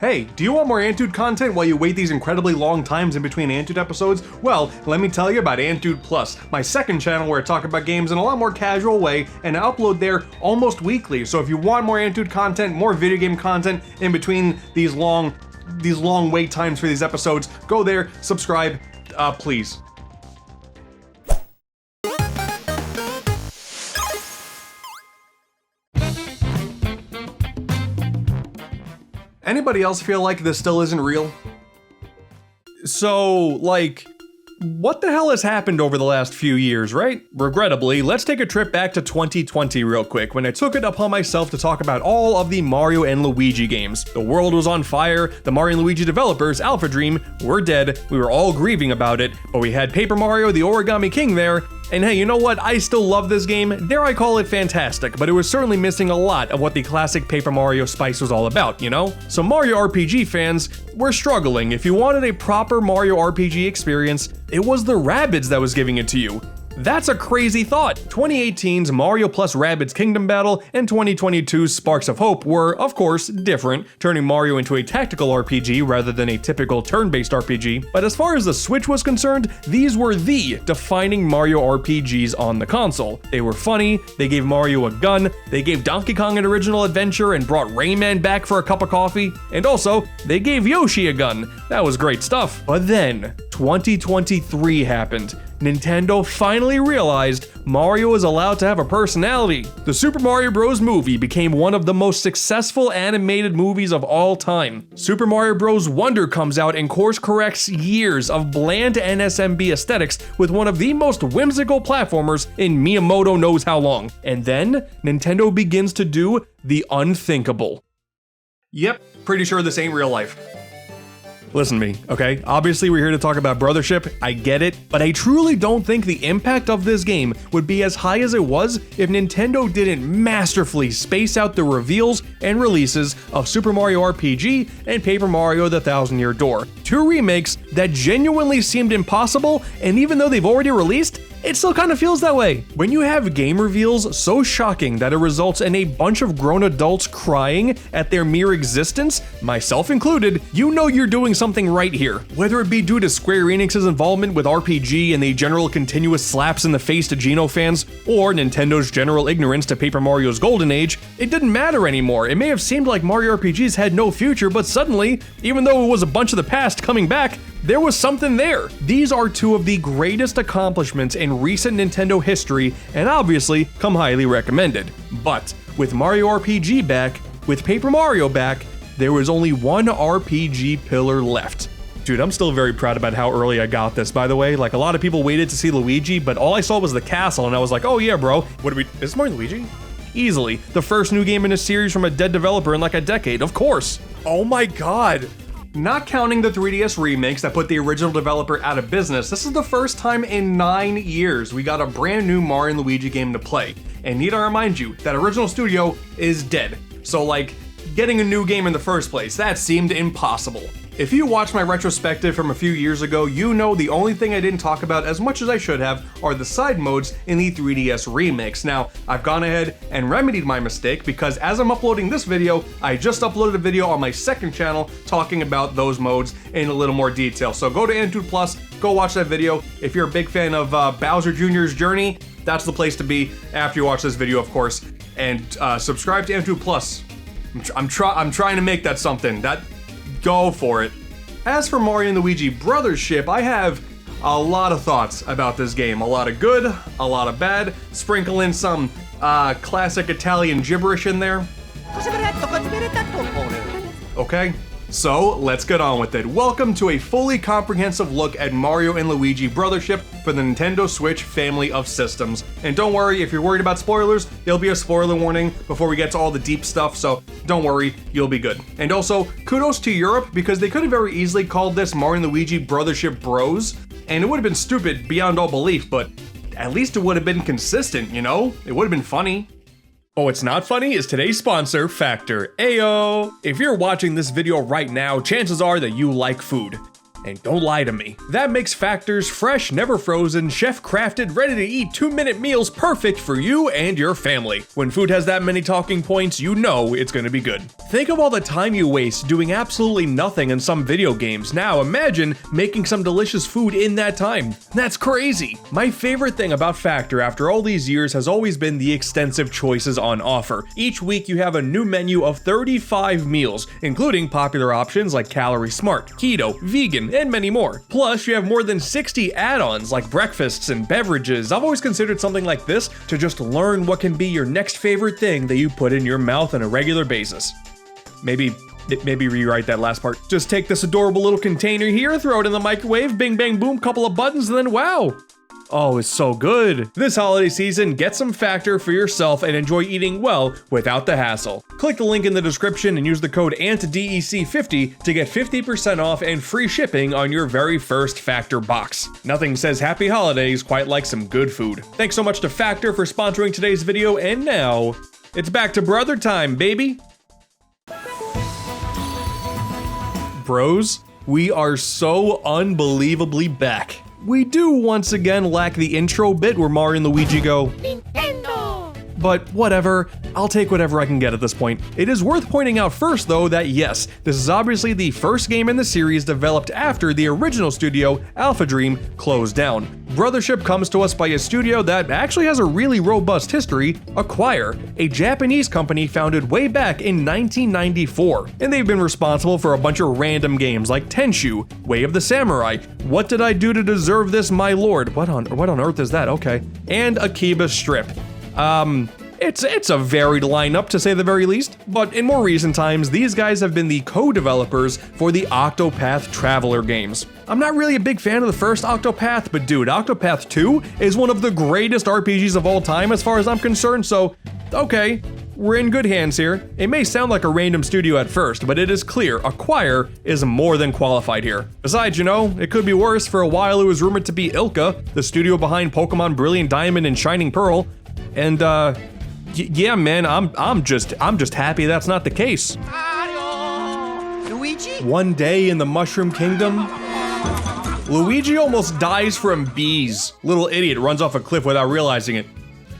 Hey, do you want more AntDude content while you wait these incredibly long times in between AntDude episodes? Well, let me tell you about AntDude Plus, my second channel where I talk about games in a lot more casual way, and I upload there almost weekly. So if you want more AntDude content, more video game content in between these long wait times for these episodes, go there, subscribe, please. Anybody else feel like this still isn't real? So, like, what the hell has happened over the last few years, right? Regrettably, let's take a trip back to 2020 real quick, when I took it upon myself to talk about all of the Mario and Luigi games. The world was on fire, the Mario and Luigi developers, Alpha Dream, were dead, we were all grieving about it, but we had Paper Mario the Origami King there, and hey, you know what? I still love this game, dare I call it fantastic, but it was certainly missing a lot of what the classic Paper Mario spice was all about, you know? So Mario RPG fans were struggling. If you wanted a proper Mario RPG experience, it was the Rabbids that was giving it to you. That's a crazy thought. 2018's Mario plus Rabbids Kingdom Battle and 2022's Sparks of Hope were, of course, different, turning Mario into a tactical RPG rather than a typical turn-based RPG. But as far as the Switch was concerned, these were the defining Mario RPGs on the console. They were funny, they gave Mario a gun, they gave Donkey Kong an original adventure and brought Rayman back for a cup of coffee, and also, they gave Yoshi a gun. That was great stuff. But then, 2023 happened. Nintendo finally realized Mario is allowed to have a personality. The Super Mario Bros. Movie became one of the most successful animated movies of all time. Super Mario Bros. Wonder comes out and course corrects years of bland NSMB aesthetics with one of the most whimsical platformers in Miyamoto knows how long. And then, Nintendo begins to do the unthinkable. Yep, pretty sure this ain't real life. Listen to me, okay? Obviously we're here to talk about Brothership, I get it, but I truly don't think the impact of this game would be as high as it was if Nintendo didn't masterfully space out the reveals and releases of Super Mario RPG and Paper Mario the Thousand Year Door. Two remakes that genuinely seemed impossible, and even though they've already released, it still kind of feels that way. When you have game reveals so shocking that it results in a bunch of grown adults crying at their mere existence, myself included, you know you're doing something right here. Whether it be due to Square Enix's involvement with RPG and the general continuous slaps in the face to Geno fans, or Nintendo's general ignorance to Paper Mario's golden age, it didn't matter anymore. It may have seemed like Mario RPGs had no future, but suddenly, even though it was a bunch of the past coming back, there was something there. These are two of the greatest accomplishments in recent Nintendo history, and obviously come highly recommended. But with Mario RPG back, with Paper Mario back, there was only one RPG pillar left. Dude, I'm still very proud about how early I got this, by the way. Like, a lot of people waited to see Luigi, but all I saw was the castle, and I was like, oh yeah, bro. Is this Mario Luigi? Easily. The first new game in a series from a dead developer in like a decade, of course. Oh my god. Not counting the 3DS remakes that put the original developer out of business, this is the first time in 9 years we got a brand new Mario and Luigi game to play. And need I remind you, that original studio is dead. So like, getting a new game in the first place, that seemed impossible. If you watched my retrospective from a few years ago, you know the only thing I didn't talk about as much as I should have are the side modes in the 3DS remakes. Now, I've gone ahead and remedied my mistake because as I'm uploading this video, I just uploaded a video on my second channel talking about those modes in a little more detail. So go to AntDude Plus, go watch that video. If you're a big fan of Bowser Jr.'s Journey, that's the place to be after you watch this video, of course. And subscribe to AntDude Plus. I'm trying to make that something. Go for it. As for Mario and Luigi Brothership, I have a lot of thoughts about this game. A lot of good, a lot of bad. Sprinkle in some classic Italian gibberish in there. Okay, so let's get on with it. Welcome to a fully comprehensive look at Mario and Luigi Brothership for the Nintendo Switch family of systems. And don't worry, if you're worried about spoilers, there'll be a spoiler warning before we get to all the deep stuff, so don't worry, you'll be good. And also, kudos to Europe, because they could have very easily called this Mario and Luigi Brothership Bros, and it would have been stupid beyond all belief, but at least it would have been consistent, you know? It would have been funny. Oh, it's not funny is today's sponsor, Factor. Ayo! If you're watching this video right now, chances are that you like food. And don't lie to me. That makes Factor's fresh, never frozen, chef-crafted, ready-to-eat 2-minute meals perfect for you and your family. When food has that many talking points, you know it's gonna be good. Think of all the time you waste doing absolutely nothing in some video games. Now imagine making some delicious food in that time. That's crazy. My favorite thing about Factor after all these years has always been the extensive choices on offer. Each week you have a new menu of 35 meals, including popular options like Calorie Smart, Keto, Vegan, and many more. Plus, you have more than 60 add-ons like breakfasts and beverages. I've always considered something like this to just learn what can be your next favorite thing that you put in your mouth on a regular basis. Maybe rewrite that last part. Just take this adorable little container here, throw it in the microwave, bing bang boom, couple of buttons, and then wow. Oh, it's so good. This holiday season, get some Factor for yourself and enjoy eating well without the hassle. Click the link in the description and use the code AntDEC50 to get 50% off and free shipping on your very first Factor box. Nothing says happy holidays quite like some good food. Thanks so much to Factor for sponsoring today's video, and now, it's back to brother time, baby. Bros, we are so unbelievably back. We do once again lack the intro bit where Mario and Luigi go, Nintendo! But whatever, I'll take whatever I can get at this point. It is worth pointing out first though that yes, this is obviously the first game in the series developed after the original studio, Alpha Dream, closed down. Brothership comes to us by a studio that actually has a really robust history, Acquire, a Japanese company founded way back in 1994. And they've been responsible for a bunch of random games like Tenchu, Way of the Samurai, What Did I Do to Deserve This, My Lord? What on earth is that? Okay. And Akiba Strip. It's a varied lineup to say the very least, but in more recent times, these guys have been the co-developers for the Octopath Traveler games. I'm not really a big fan of the first Octopath, but dude, Octopath 2 is one of the greatest RPGs of all time as far as I'm concerned, so okay, we're in good hands here. It may sound like a random studio at first, but it is clear Acquire is more than qualified here. Besides, you know, it could be worse. For a while it was rumored to be Ilka, the studio behind Pokemon Brilliant Diamond and Shining Pearl, and yeah, man, I'm just happy that's not the case. Luigi? One day in the Mushroom Kingdom, Luigi almost dies from bees. Little idiot runs off a cliff without realizing it.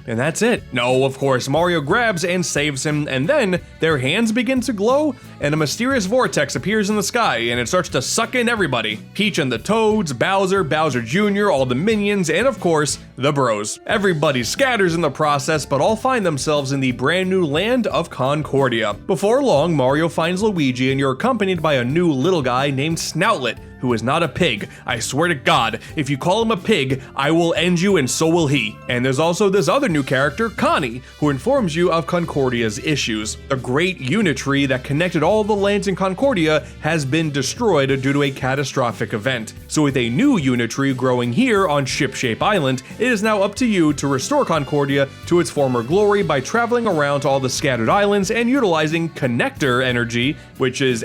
And that's it. No, of course, Mario grabs and saves him, and then their hands begin to glow, and a mysterious vortex appears in the sky, and it starts to suck in everybody. Peach and the Toads, Bowser, Bowser Jr., all the minions, and of course, the bros. Everybody scatters in the process, but all find themselves in the brand new land of Concordia. Before long, Mario finds Luigi, and you're accompanied by a new little guy named Snoutlet, who is not a pig. I swear to God, if you call him a pig, I will end you and so will he. And there's also this other new character, Connie, who informs you of Concordia's issues. The great Unitree that connected all the lands in Concordia has been destroyed due to a catastrophic event. So with a new Unitree growing here on Shipshape Island, it is now up to you to restore Concordia to its former glory by traveling around to all the scattered islands and utilizing Connector energy, which is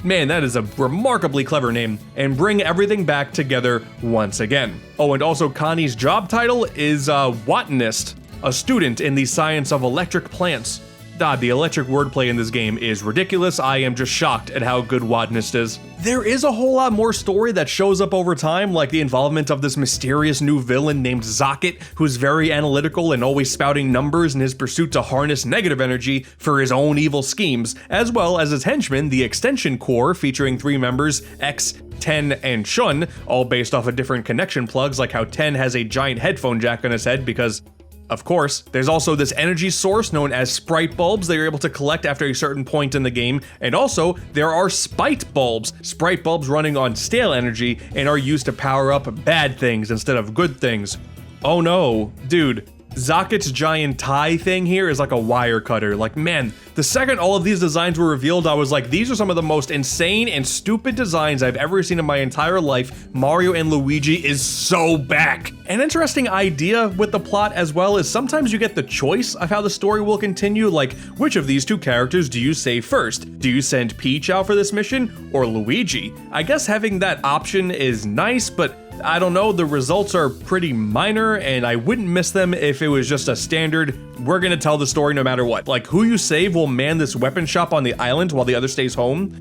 man, that is a remarkably clever name, and bring everything back together once again. Oh, and also Connie's job title is botanist, a student in the science of electric plants. The electric wordplay in this game is ridiculous. I am just shocked at how good botanist is. There is a whole lot more story that shows up over time, like the involvement of this mysterious new villain named Zocket, who's very analytical and always spouting numbers in his pursuit to harness negative energy for his own evil schemes, as well as his henchman, the Extension Corps, featuring 3 members, X, 10, and Shun, all based off of different connection plugs, like how 10 has a giant headphone jack on his head because of course. There's also this energy source known as sprite bulbs that you're able to collect after a certain point in the game, and also there are spite bulbs, sprite bulbs running on stale energy and are used to power up bad things instead of good things. Oh no, dude. Zocket's giant tie thing here is like a wire cutter. Like, man, the second all of these designs were revealed, I was like, these are some of the most insane and stupid designs I've ever seen in my entire life. Mario and Luigi is so back. An interesting idea with the plot as well is sometimes you get the choice of how the story will continue, like which of these 2 characters do you save first? Do you send Peach out for this mission or Luigi? I guess having that option is nice, but I don't know, the results are pretty minor, and I wouldn't miss them if it was just a standard, we're gonna tell the story no matter what. Like, who you save will man this weapon shop on the island while the other stays home.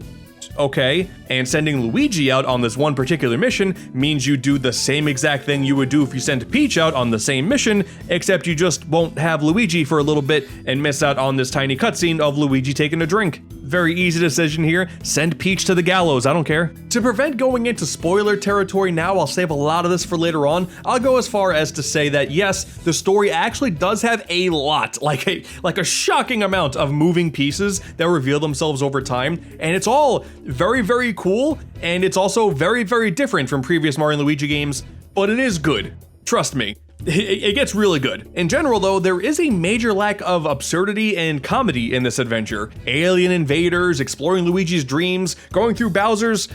Okay, and sending Luigi out on this one particular mission means you do the same exact thing you would do if you sent Peach out on the same mission, except you just won't have Luigi for a little bit and miss out on this tiny cutscene of Luigi taking a drink. Very easy decision here, send Peach to the gallows, I don't care. To prevent going into spoiler territory now, I'll save a lot of this for later on. I'll go as far as to say that yes, the story actually does have a lot, like a shocking amount of moving pieces that reveal themselves over time, and it's all very, very cool, and it's also very, very different from previous Mario and Luigi games, but it is good. Trust me. It gets really good. In general, though, there is a major lack of absurdity and comedy in this adventure. Alien invaders, exploring Luigi's dreams, going through Bowser's...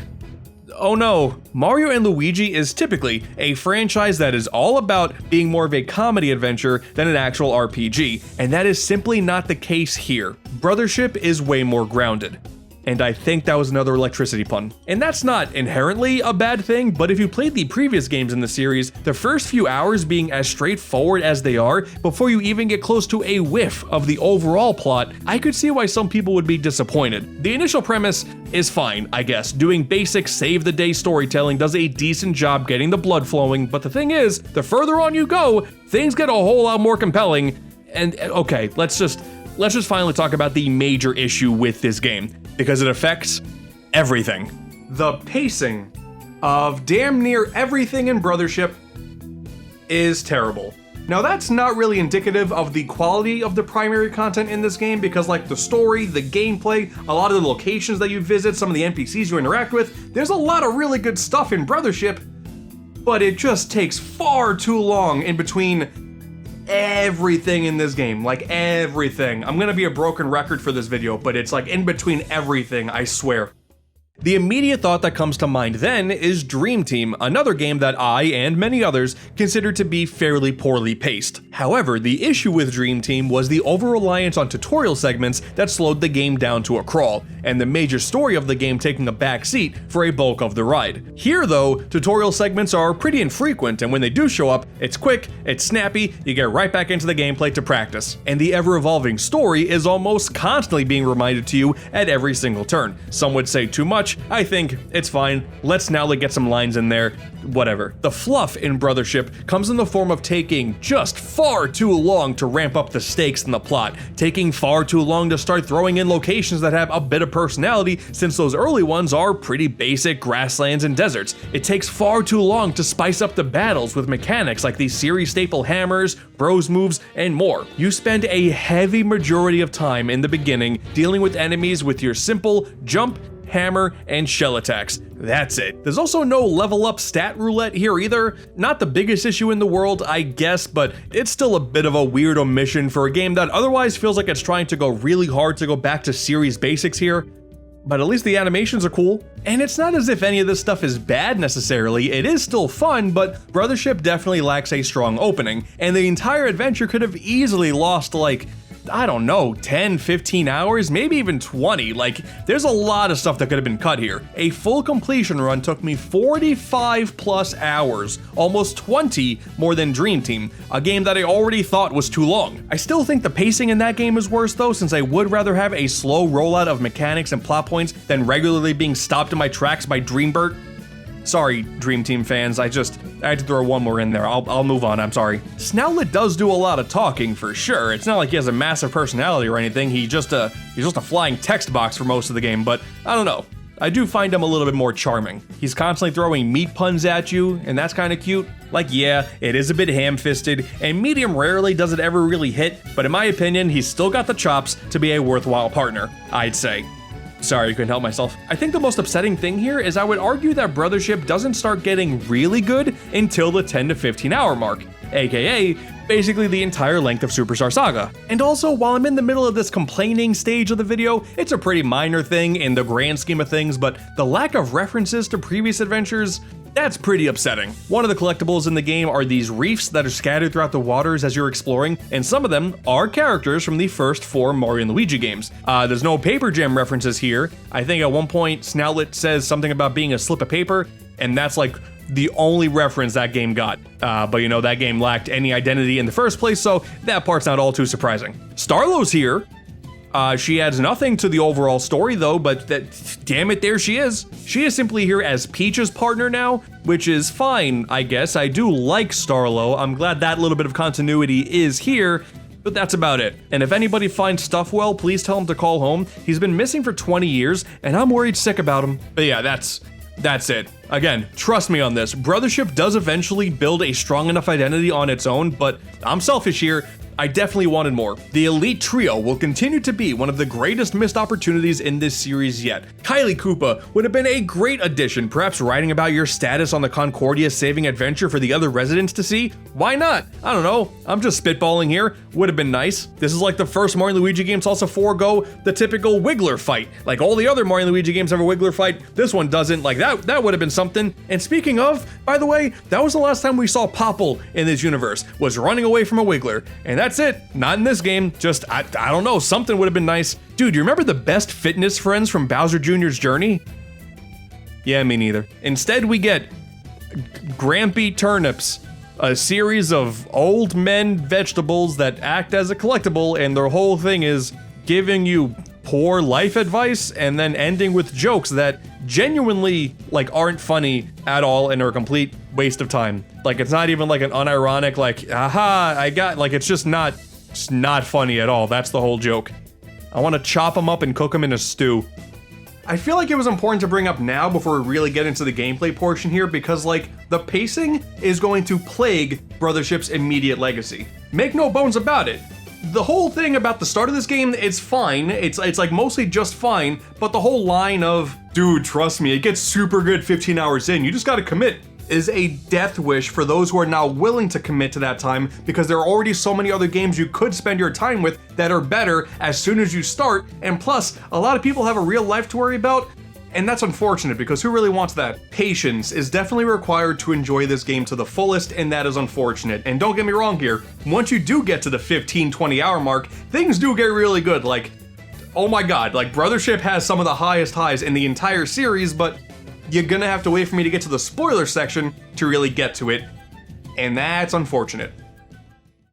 Oh no, Mario and Luigi is typically a franchise that is all about being more of a comedy adventure than an actual RPG, and that is simply not the case here. Brothership is way more grounded. And I think that was another electricity pun. And that's not inherently a bad thing, but if you played the previous games in the series, the first few hours being as straightforward as they are, before you even get close to a whiff of the overall plot, I could see why some people would be disappointed. The initial premise is fine, I guess. Doing basic save-the-day storytelling does a decent job getting the blood flowing, but the thing is, the further on you go, things get a whole lot more compelling. And okay, let's just finally talk about the major issue with this game, because it affects everything. The pacing of damn near everything in Brothership is terrible. Now that's not really indicative of the quality of the primary content in this game, because like the story, the gameplay, a lot of the locations that you visit, some of the NPCs you interact with, there's a lot of really good stuff in Brothership, but it just takes far too long in between everything in this game, like everything. I'm gonna be a broken record for this video, but it's like in between everything, I swear. The immediate thought that comes to mind then is Dream Team, another game that I and many others consider to be fairly poorly paced. However, the issue with Dream Team was the over-reliance on tutorial segments that slowed the game down to a crawl, and the major story of the game taking a back seat for a bulk of the ride. Here though, tutorial segments are pretty infrequent, and when they do show up, it's quick, it's snappy, you get right back into the gameplay to practice. And the ever-evolving story is almost constantly being reminded to you at every single turn. Some would say too much, I think it's fine. Let's now get some lines in there, whatever. The fluff in Brothership comes in the form of taking just far too long to ramp up the stakes in the plot, taking far too long to start throwing in locations that have a bit of personality, since those early ones are pretty basic grasslands and deserts. It takes far too long to spice up the battles with mechanics like these series staple hammers, bros moves, and more. You spend a heavy majority of time in the beginning dealing with enemies with your simple jump, hammer, and shell attacks. That's it. There's also no level up stat roulette here either. Not the biggest issue in the world, I guess, but it's still a bit of a weird omission for a game that otherwise feels like it's trying to go really hard to go back to series basics here. But at least the animations are cool. And it's not as if any of this stuff is bad necessarily, it is still fun, but Brothership definitely lacks a strong opening, and the entire adventure could have easily lost like, I don't know, 10, 15 hours, maybe even 20. Like, there's a lot of stuff that could have been cut here. A full completion run took me 45 plus hours, almost 20 more than Dream Team, a game that I already thought was too long. I still think the pacing in that game is worse though, since I would rather have a slow rollout of mechanics and plot points than regularly being stopped in my tracks by Dreambert. Sorry, Dream Team fans, I had to throw one more in there. I'll move on, I'm sorry. Snoutlet does do a lot of talking for sure. It's not like he has a massive personality or anything. He's just a flying text box for most of the game, but I don't know. I do find him a little bit more charming. He's constantly throwing meat puns at you, and that's kind of cute. Like, yeah, it is a bit ham-fisted, and medium rarely does it ever really hit, but in my opinion, he's still got the chops to be a worthwhile partner, I'd say. Sorry, couldn't help myself. I think the most upsetting thing here is I would argue that Brothership doesn't start getting really good until the 10 to 15 hour mark, aka basically the entire length of Superstar Saga. And also, while I'm in the middle of this complaining stage of the video, it's a pretty minor thing in the grand scheme of things, but the lack of references to previous adventures, that's pretty upsetting. One of the collectibles in the game are these reefs that are scattered throughout the waters as you're exploring, and some of them are characters from the first 4 Mario and Luigi games. There's no Paper Jam references here. I think at one point Snoutlet says something about being a slip of paper, and that's like the only reference that game got. But you know, that game lacked any identity in the first place, so that part's not all too surprising. Starlow's here. She adds nothing to the overall story though, but damn it, there she is. She is simply here as Peach's partner now, which is fine, I guess. I do like Starlo. I'm glad that little bit of continuity is here, but that's about it. And if anybody finds Stuffwell, please tell him to call home. He's been missing for 20 years, and I'm worried sick about him. But yeah, that's it. Again, trust me on this. Brothership does eventually build a strong enough identity on its own, but I'm selfish here. I definitely wanted more. The Elite Trio will continue to be one of the greatest missed opportunities in this series yet. Kylie Koopa would have been a great addition, perhaps writing about your status on the Concordia saving adventure for the other residents to see. Why not? I don't know. I'm just spitballing here. Would have been nice. This is like the first Mario & Luigi game to also forego the typical Wiggler fight. Like all the other Mario & Luigi games have a Wiggler fight. This one doesn't. Like that would have been something. And speaking of, by the way, that was the last time we saw Popple in this universe, was running away from a Wiggler. And that's it. Not in this game. Just, I don't know, something would have been nice. Dude, you remember the best fitness friends from Bowser Jr.'s Journey? Yeah, me neither. Instead, we get Grampy Turnips, a series of old men vegetables that act as a collectible, and their whole thing is giving you poor life advice and then ending with jokes that genuinely like aren't funny at all and are a complete waste of time. Like it's not even like an unironic like aha I got, like it's just not funny at all. That's the whole joke. I want to chop them up and cook them in a stew. I feel like it was important to bring up now before we really get into the gameplay portion here, because like the pacing is going to plague Brothership's immediate legacy. Make no bones about it. The whole thing about the start of this game, it's fine. It's like mostly just fine, but the whole line of, dude, trust me, it gets super good 15 hours in, you just gotta commit, is a death wish for those who are now willing to commit to that time, because there are already so many other games you could spend your time with that are better as soon as you start, and plus, a lot of people have a real life to worry about, and that's unfortunate because who really wants that? Patience is definitely required to enjoy this game to the fullest, and that is unfortunate. And don't get me wrong here, once you do get to the 15-20 hour mark, things do get really good. Like, oh my god, like Brothership has some of the highest highs in the entire series, but you're gonna have to wait for me to get to the spoiler section to really get to it, and that's unfortunate.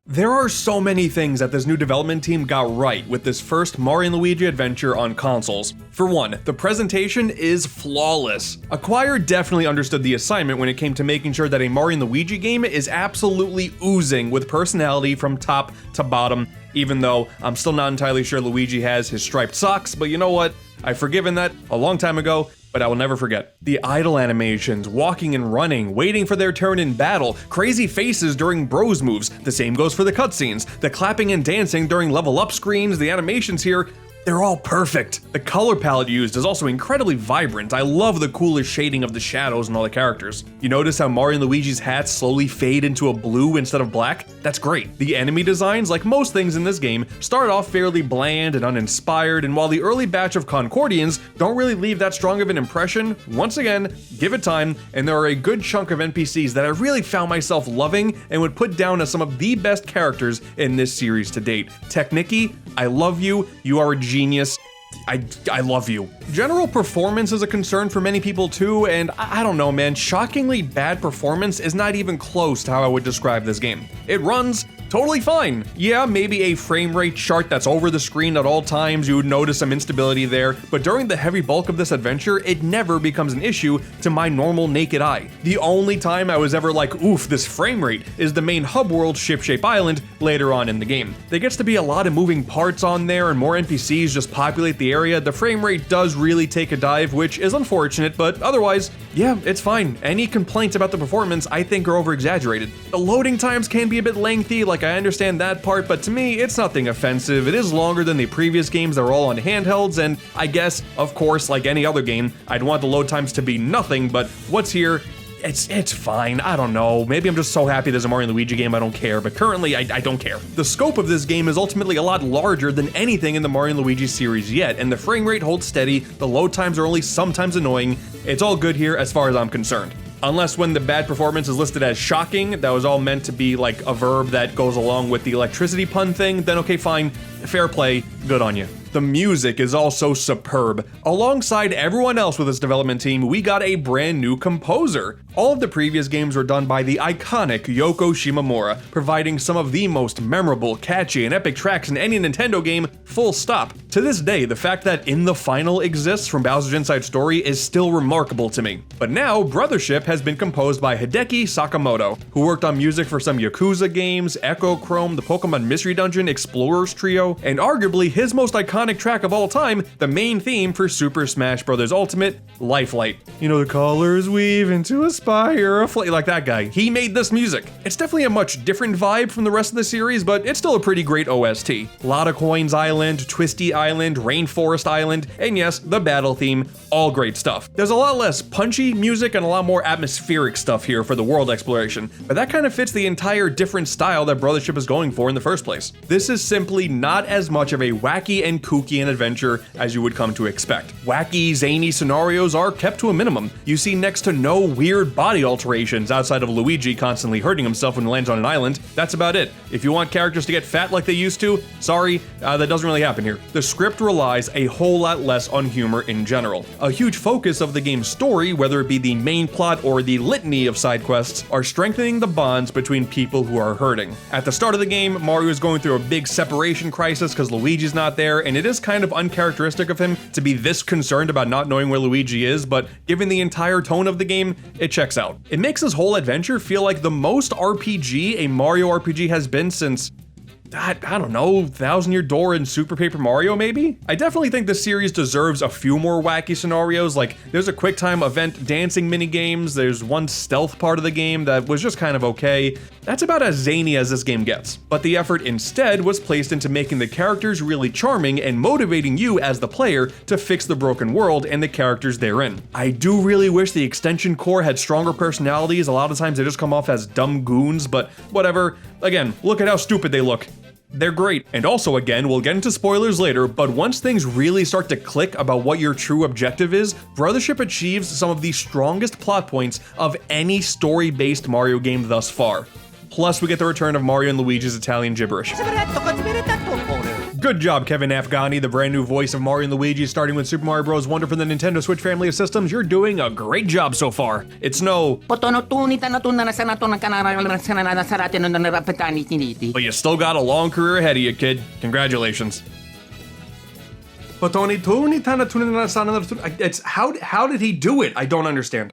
There are so many things that this new development team got right with this first Mario & Luigi adventure on consoles. For one, the presentation is flawless. Acquire definitely understood the assignment when it came to making sure that a Mario & Luigi game is absolutely oozing with personality from top to bottom, even though I'm still not entirely sure Luigi has his striped socks, but you know what? I've forgiven that a long time ago, but I will never forget. The idle animations, walking and running, waiting for their turn in battle, crazy faces during bros moves, the same goes for the cutscenes, the clapping and dancing during level up screens, the animations here, they're all perfect. The color palette used is also incredibly vibrant. I love the coolest shading of the shadows and all the characters. You notice how Mario & Luigi's hats slowly fade into a blue instead of black? That's great. The enemy designs, like most things in this game, start off fairly bland and uninspired, and while the early batch of Concordians don't really leave that strong of an impression, once again, give it time, and there are a good chunk of NPCs that I really found myself loving and would put down as some of the best characters in this series to date. Technicky, I love you. You are a genius. I love you. General performance is a concern for many people too, and I don't know, man, shockingly bad performance is not even close to how I would describe this game. It runs totally fine. Yeah, maybe a frame rate chart that's over the screen at all times, you would notice some instability there, but during the heavy bulk of this adventure, it never becomes an issue to my normal naked eye. The only time I was ever like, oof, this frame rate is the main hub world, Shipshape Island, later on in the game. There gets to be a lot of moving parts on there and more NPCs just populate the area. The frame rate does really take a dive, which is unfortunate, but otherwise, yeah, it's fine. Any complaints about the performance I think are over exaggerated. The loading times can be a bit lengthy, like I understand that part, but to me, it's nothing offensive. It is longer than the previous games that were all on handhelds, and I guess, of course, like any other game, I'd want the load times to be nothing, but what's here, it's fine. I don't know. Maybe I'm just so happy there's a Mario & Luigi game I don't care, but currently I don't care. The scope of this game is ultimately a lot larger than anything in the Mario & Luigi series yet, and the frame rate holds steady, the load times are only sometimes annoying. It's all good here as far as I'm concerned. Unless when the bad performance is listed as shocking, that was all meant to be like a verb that goes along with the electricity pun thing, then okay, fine, fair play, good on you. The music is also superb. Alongside everyone else with this development team, we got a brand new composer. All of the previous games were done by the iconic Yoko Shimomura, providing some of the most memorable, catchy, and epic tracks in any Nintendo game, full stop. To this day, the fact that In the Final exists from Bowser's Inside Story is still remarkable to me. But now, Brothership has been composed by Hideki Sakamoto, who worked on music for some Yakuza games, Echo Chrome, the Pokemon Mystery Dungeon, Explorers Trio, and arguably his most iconic track of all time, the main theme for Super Smash Bros. Ultimate, Lifelight. You know, the colors weave into a spire, like that guy. He made this music. It's definitely a much different vibe from the rest of the series, but it's still a pretty great OST. Lotta Coins Island, Twisty Island, Rainforest Island, and yes, the battle theme, all great stuff. There's a lot less punchy music and a lot more atmospheric stuff here for the world exploration, but that kind of fits the entire different style that Brothership is going for in the first place. This is simply not as much of a wacky and kooky an adventure as you would come to expect. Wacky, zany scenarios are kept to a minimum. You see next to no weird body alterations outside of Luigi constantly hurting himself when he lands on an island. That's about it. If you want characters to get fat like they used to, sorry, that doesn't really happen here. The script relies a whole lot less on humor in general. A huge focus of the game's story, whether it be the main plot or the litany of side quests, are strengthening the bonds between people who are hurting. At the start of the game, Mario is going through a big separation crisis because Luigi's not there, and it is kind of uncharacteristic of him to be this concerned about not knowing where Luigi is, but given the entire tone of the game, it checks out. It makes this whole adventure feel like the most RPG a Mario RPG has been since, I don't know, Thousand Year Door and Super Paper Mario maybe? I definitely think this series deserves a few more wacky scenarios, like there's a quick time event dancing minigames, there's one stealth part of the game that was just kind of okay. That's about as zany as this game gets. But the effort instead was placed into making the characters really charming and motivating you as the player to fix the broken world and the characters therein. I do really wish the extension core had stronger personalities. A lot of times they just come off as dumb goons, but whatever. Again, look at how stupid they look. They're great. And also, again, we'll get into spoilers later, but once things really start to click about what your true objective is, Brothership achieves some of the strongest plot points of any story-based Mario game thus far. Plus, we get the return of Mario and Luigi's Italian gibberish. Good job, Kevin Afghani, the brand new voice of Mario and Luigi, starting with Super Mario Bros. Wonder for the Nintendo Switch family of systems. You're doing a great job so far. It's no... But you still got a long career ahead of you, kid. Congratulations. It's how did he do it? I don't understand.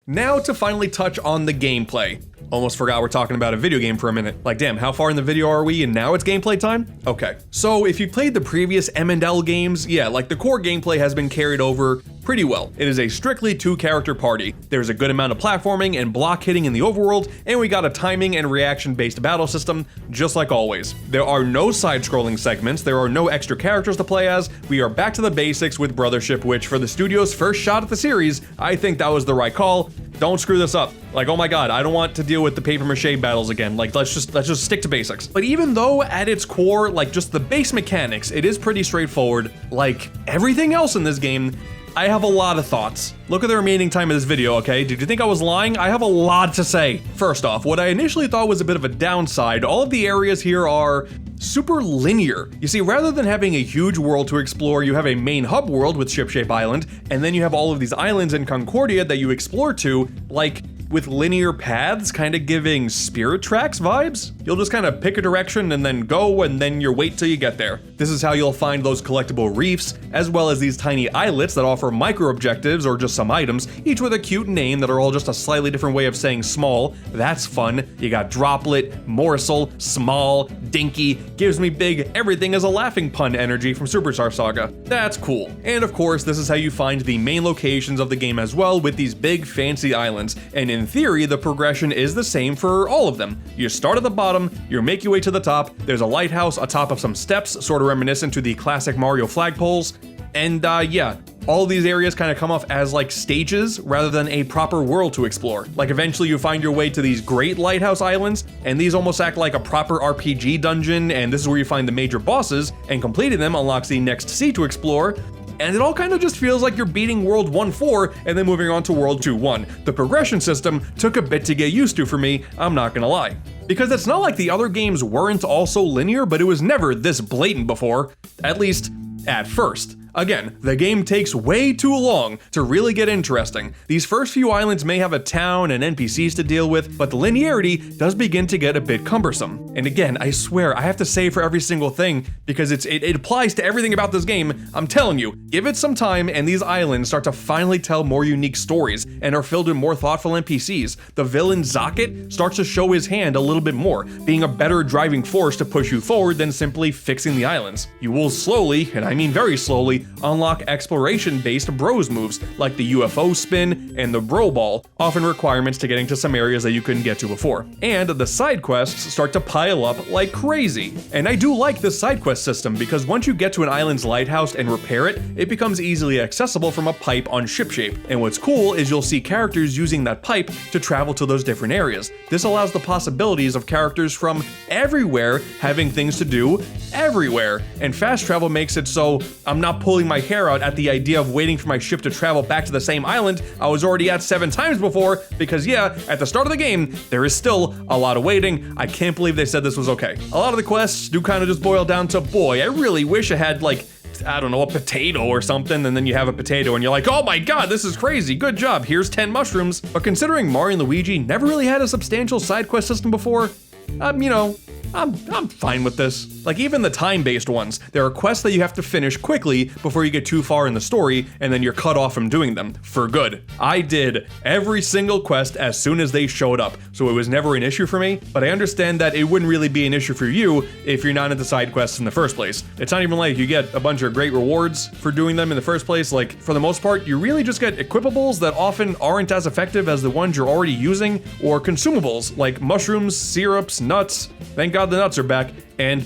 Now to finally touch on the gameplay. Almost forgot we're talking about a video game for a minute. Like, damn, how far in the video are we and now it's gameplay time? Okay, so if you played the previous M&L games, yeah, like the core gameplay has been carried over pretty well. It is a strictly two-character party. There's a good amount of platforming and block hitting in the overworld, and we got a timing and reaction-based battle system, just like always. There are no side-scrolling segments, there are no extra characters to play as, we are back to the basics with Brothership, which for the studio's first shot at the series, I think that was the right call. Don't screw this up. Like, oh my god, I don't want to deal with the paper mache battles again. Like, let's just stick to basics. But even though at its core, like just the base mechanics, it is pretty straightforward, like everything else in this game, I have a lot of thoughts. Look at the remaining time of this video, okay? Did you think I was lying? I have a lot to say. First off, what I initially thought was a bit of a downside, all of the areas here are super linear. You see, rather than having a huge world to explore, you have a main hub world with Shipshape Island, and then you have all of these islands in Concordia that you explore to, like, with linear paths, kind of giving Spirit Tracks vibes. You'll just kind of pick a direction and then go, and then you wait till you get there. This is how you'll find those collectible reefs, as well as these tiny islets that offer micro objectives or just some items, each with a cute name that are all just a slightly different way of saying small. That's fun. You got Droplet, Morsel, Small, Dinky, Gives Me Big, everything is a laughing pun energy from Superstar Saga. That's cool. And of course, this is how you find the main locations of the game as well, with these big fancy islands. And in theory, the progression is the same for all of them. You start at the bottom, you make your way to the top, there's a lighthouse atop of some steps, sort of reminiscent to the classic Mario flagpoles, and yeah, all these areas kind of come off as like stages rather than a proper world to explore. Like eventually you find your way to these great lighthouse islands, and these almost act like a proper RPG dungeon, and this is where you find the major bosses, and completing them unlocks the next sea to explore. And it all kind of just feels like you're beating World 1-4 and then moving on to World 2-1. The progression system took a bit to get used to for me, I'm not gonna lie. Because it's not like the other games weren't also linear, but it was never this blatant before, at least at first. Again, the game takes way too long to really get interesting. These first few islands may have a town and NPCs to deal with, but the linearity does begin to get a bit cumbersome. And again, I swear, I have to say for every single thing because it applies to everything about this game. I'm telling you, give it some time and these islands start to finally tell more unique stories and are filled with more thoughtful NPCs. The villain Zocket starts to show his hand a little bit more, being a better driving force to push you forward than simply fixing the islands. You will slowly, and I mean very slowly, unlock exploration-based bros moves like the UFO spin and the bro ball, often requirements to getting to some areas that you couldn't get to before. And the side quests start to pile up like crazy. And I do like this side quest system because once you get to an island's lighthouse and repair it, it becomes easily accessible from a pipe on Shipshape. And what's cool is you'll see characters using that pipe to travel to those different areas. This allows the possibilities of characters from everywhere having things to do everywhere. And fast travel makes it so I'm not pulling my hair out at the idea of waiting for my ship to travel back to the same island I was already at 7 times before, because yeah, at the start of the game, there is still a lot of waiting. I can't believe they said this was okay. A lot of the quests do kind of just boil down to, boy, I really wish I had like, I don't know, a potato or something, and then you have a potato and you're like, oh my god, this is crazy, good job, here's 10 mushrooms. But considering Mario and Luigi never really had a substantial side quest system before, you know, I'm fine with this. Like even the time-based ones, there are quests that you have to finish quickly before you get too far in the story, and then you're cut off from doing them, for good. I did every single quest as soon as they showed up, so it was never an issue for me, but I understand that it wouldn't really be an issue for you if you're not into side quests in the first place. It's not even like you get a bunch of great rewards for doing them in the first place. Like, for the most part, you really just get equipables that often aren't as effective as the ones you're already using, or consumables, like mushrooms, syrups, nuts. Thank God the nuts are back, and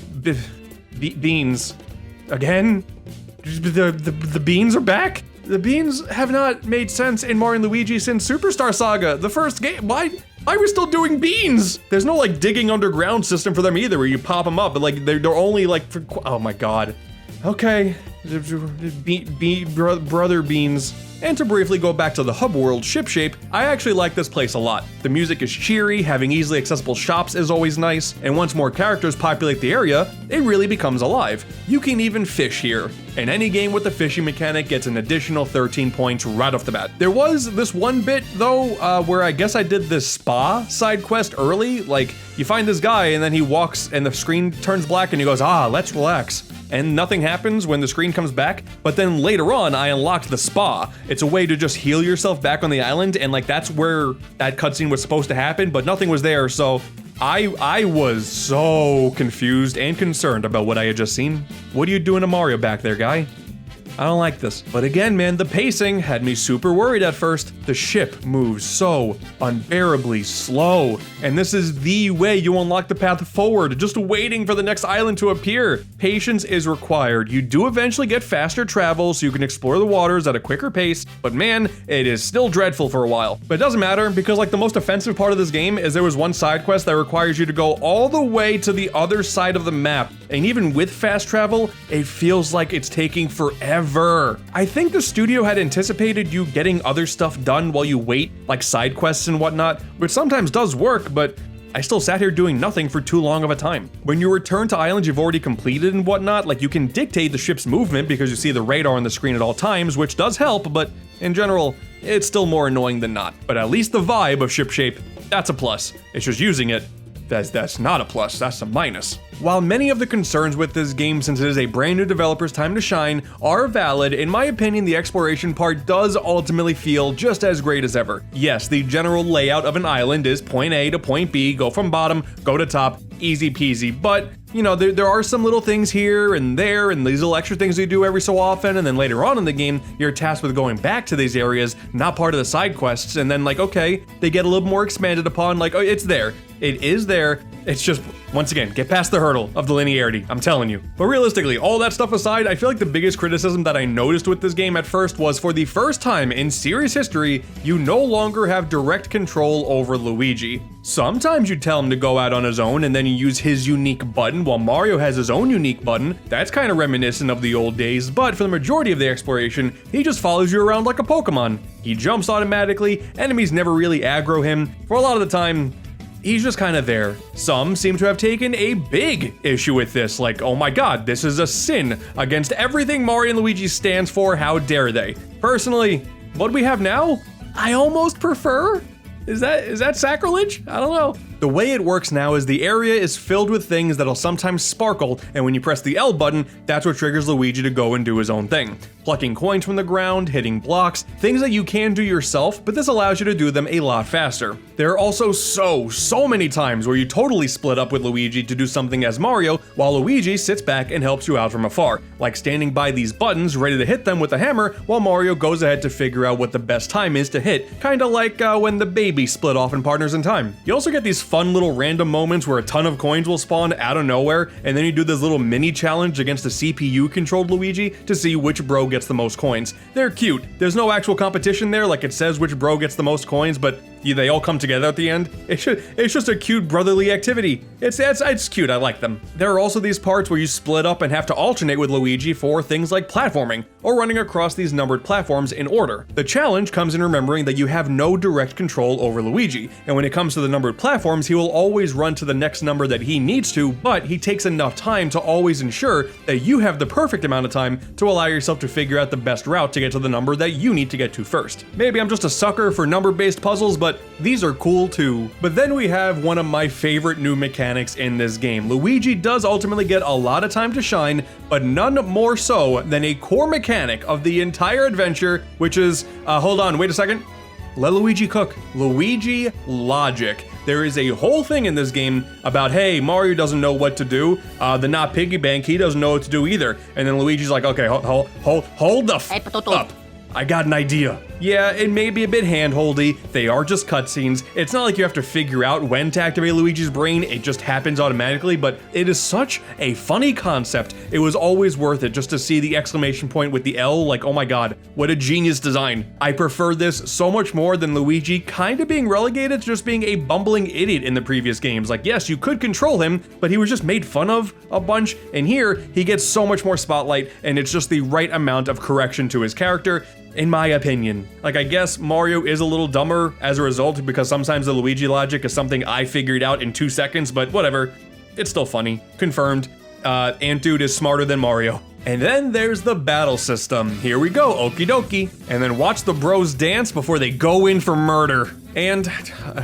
beans. Again? The beans are back? The beans have not made sense in Mario & Luigi since Superstar Saga, the first game. Why are we still doing beans? There's no like digging underground system for them either where you pop them up, but like they're only like for, oh my god. Okay, brother beans. And to briefly go back to the hub world, Shipshape, I actually like this place a lot. The music is cheery, having easily accessible shops is always nice, and once more characters populate the area, it really becomes alive. You can even fish here, and any game with the fishing mechanic gets an additional 13 points right off the bat. There was this one bit though, where I guess I did this spa side quest early, like you find this guy and then he walks and the screen turns black and he goes, let's relax. And nothing happens when the screen comes back, but then later on I unlocked the spa. It's a way to just heal yourself back on the island, and like that's where that cutscene was supposed to happen, but nothing was there, so I was so confused and concerned about what I had just seen. What are you doing to Mario back there, guy? I don't like this. But again, man, the pacing had me super worried at first. The ship moves so unbearably slow, and this is the way you unlock the path forward, just waiting for the next island to appear. Patience is required. You do eventually get faster travel so you can explore the waters at a quicker pace, but man, it is still dreadful for a while. But it doesn't matter, because like the most offensive part of this game is there was one side quest that requires you to go all the way to the other side of the map, and even with fast travel, it feels like it's taking forever. I think the studio had anticipated you getting other stuff done while you wait, like side quests and whatnot, which sometimes does work, but I still sat here doing nothing for too long of a time. When you return to islands you've already completed and whatnot, like you can dictate the ship's movement because you see the radar on the screen at all times, which does help, but in general, it's still more annoying than not. But at least the vibe of Shipshape, that's a plus. It's just using it, that's not a plus, that's a minus. While many of the concerns with this game, since it is a brand new developer's time to shine, are valid, in my opinion the exploration part does ultimately feel just as great as ever. Yes, the general layout of an island is point A to point B, go from bottom, go to top, easy peasy, but you know, there are some little things here and there, and these little extra things you do every so often, and then later on in the game, you're tasked with going back to these areas, not part of the side quests, and then like, okay, they get a little more expanded upon, like, oh, it's there. It is there. It's just, once again, get past the hurdle of the linearity, I'm telling you. But realistically, all that stuff aside, I feel like the biggest criticism that I noticed with this game at first was, for the first time in series history, you no longer have direct control over Luigi. Sometimes you tell him to go out on his own and then you use his unique button while Mario has his own unique button. That's kind of reminiscent of the old days, but for the majority of the exploration, he just follows you around like a Pokemon. He jumps automatically, enemies never really aggro him. For a lot of the time, he's just kind of there. Some seem to have taken a big issue with this, like, oh my god, this is a sin against everything Mario and Luigi stands for, how dare they? Personally, what we have now, I almost prefer. Is that sacrilege? I don't know. The way it works now is the area is filled with things that'll sometimes sparkle, and when you press the L button, that's what triggers Luigi to go and do his own thing. Plucking coins from the ground, hitting blocks, things that you can do yourself, but this allows you to do them a lot faster. There are also so many times where you totally split up with Luigi to do something as Mario, while Luigi sits back and helps you out from afar, like standing by these buttons ready to hit them with a hammer, while Mario goes ahead to figure out what the best time is to hit, kinda like when the baby split off in Partners in Time. You also get these fun little random moments where a ton of coins will spawn out of nowhere, and then you do this little mini challenge against a CPU-controlled Luigi to see which bro gets the most coins. They're cute. There's no actual competition there, like it says which bro gets the most coins, but they all come together at the end. It's just a cute brotherly activity. It's cute, I like them. There are also these parts where you split up and have to alternate with Luigi for things like platforming, or running across these numbered platforms in order. The challenge comes in remembering that you have no direct control over Luigi, and when it comes to the numbered platforms, he will always run to the next number that he needs to, but he takes enough time to always ensure that you have the perfect amount of time to allow yourself to figure out the best route to get to the number that you need to get to first. Maybe I'm just a sucker for number-based puzzles, but these are cool too. But then we have one of my favorite new mechanics in this game. Luigi does ultimately get a lot of time to shine, but none more so than a core mechanic of the entire adventure, which is, hold on, wait a second. Let Luigi cook. Luigi logic. There is a whole thing in this game about, hey, Mario doesn't know what to do. The not piggy bank, he doesn't know what to do either. And then Luigi's like, okay, hold the f up. I got an idea. Yeah, it may be a bit hand-holdy, they are just cutscenes. It's not like you have to figure out when to activate Luigi's brain, it just happens automatically, but it is such a funny concept. It was always worth it just to see the exclamation point with the L, like, oh my god, what a genius design. I prefer this so much more than Luigi kinda being relegated to just being a bumbling idiot in the previous games. Like, yes, you could control him, but he was just made fun of a bunch, and here, he gets so much more spotlight, and it's just the right amount of correction to his character, in my opinion. Like, I guess Mario is a little dumber as a result because sometimes the Luigi logic is something I figured out in 2 seconds, but whatever. It's still funny. Confirmed. AntDude is smarter than Mario. And then there's the battle system. Here we go, okie dokie. And then watch the bros dance before they go in for murder. And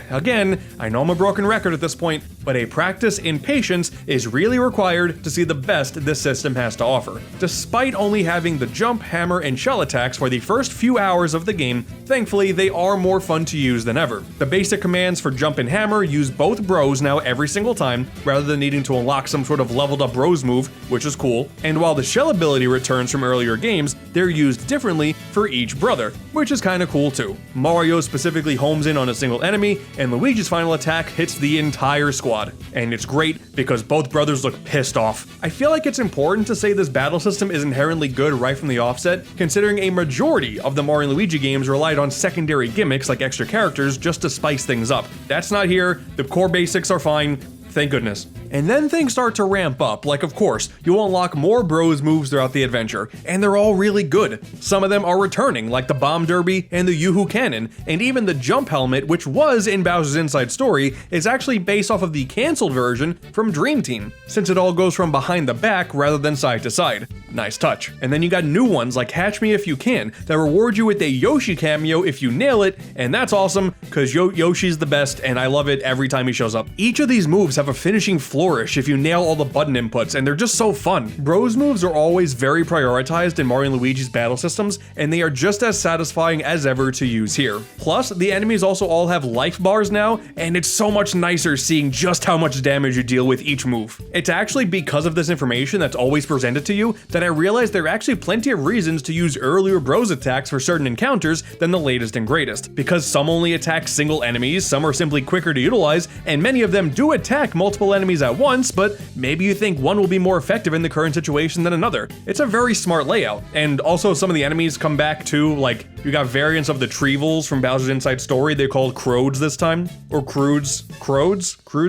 again, I know I'm a broken record at this point, but a practice in patience is really required to see the best this system has to offer. Despite only having the jump, hammer, and shell attacks for the first few hours of the game, thankfully they are more fun to use than ever. The basic commands for jump and hammer use both bros now every single time, rather than needing to unlock some sort of leveled up bros move, which is cool. And while the shell ability returns from earlier games, they're used differently for each brother, which is kinda cool too. Mario specifically homes in on a single enemy, and Luigi's final attack hits the entire squad. And it's great because both brothers look pissed off. I feel like it's important to say this battle system is inherently good right from the offset, considering a majority of the Mario and Luigi games relied on secondary gimmicks like extra characters just to spice things up. That's not here, the core basics are fine, thank goodness. And then things start to ramp up, like of course, you'll unlock more bros moves throughout the adventure, and they're all really good. Some of them are returning, like the Bomb Derby and the Yoo-Hoo Cannon, and even the Jump Helmet, which was in Bowser's Inside Story, is actually based off of the cancelled version from Dream Team, since it all goes from behind the back rather than side to side. Nice touch. And then you got new ones like Catch Me If You Can, that reward you with a Yoshi cameo if you nail it, and that's awesome, cause Yoshi's the best, and I love it every time he shows up. Each of these moves have a finishing flourish if you nail all the button inputs, and they're just so fun. Bros moves are always very prioritized in Mario and Luigi's battle systems, and they are just as satisfying as ever to use here. Plus, the enemies also all have life bars now, and it's so much nicer seeing just how much damage you deal with each move. It's actually because of this information that's always presented to you that I realized there are actually plenty of reasons to use earlier bros attacks for certain encounters than the latest and greatest. Because some only attack single enemies, some are simply quicker to utilize, and many of them do attack multiple enemies at once, but maybe you think one will be more effective in the current situation than another. It's a very smart layout. And also some of the enemies come back too, like you got variants of the Treevils from Bowser's Inside Story, they're called Crodes this time, or Crodes?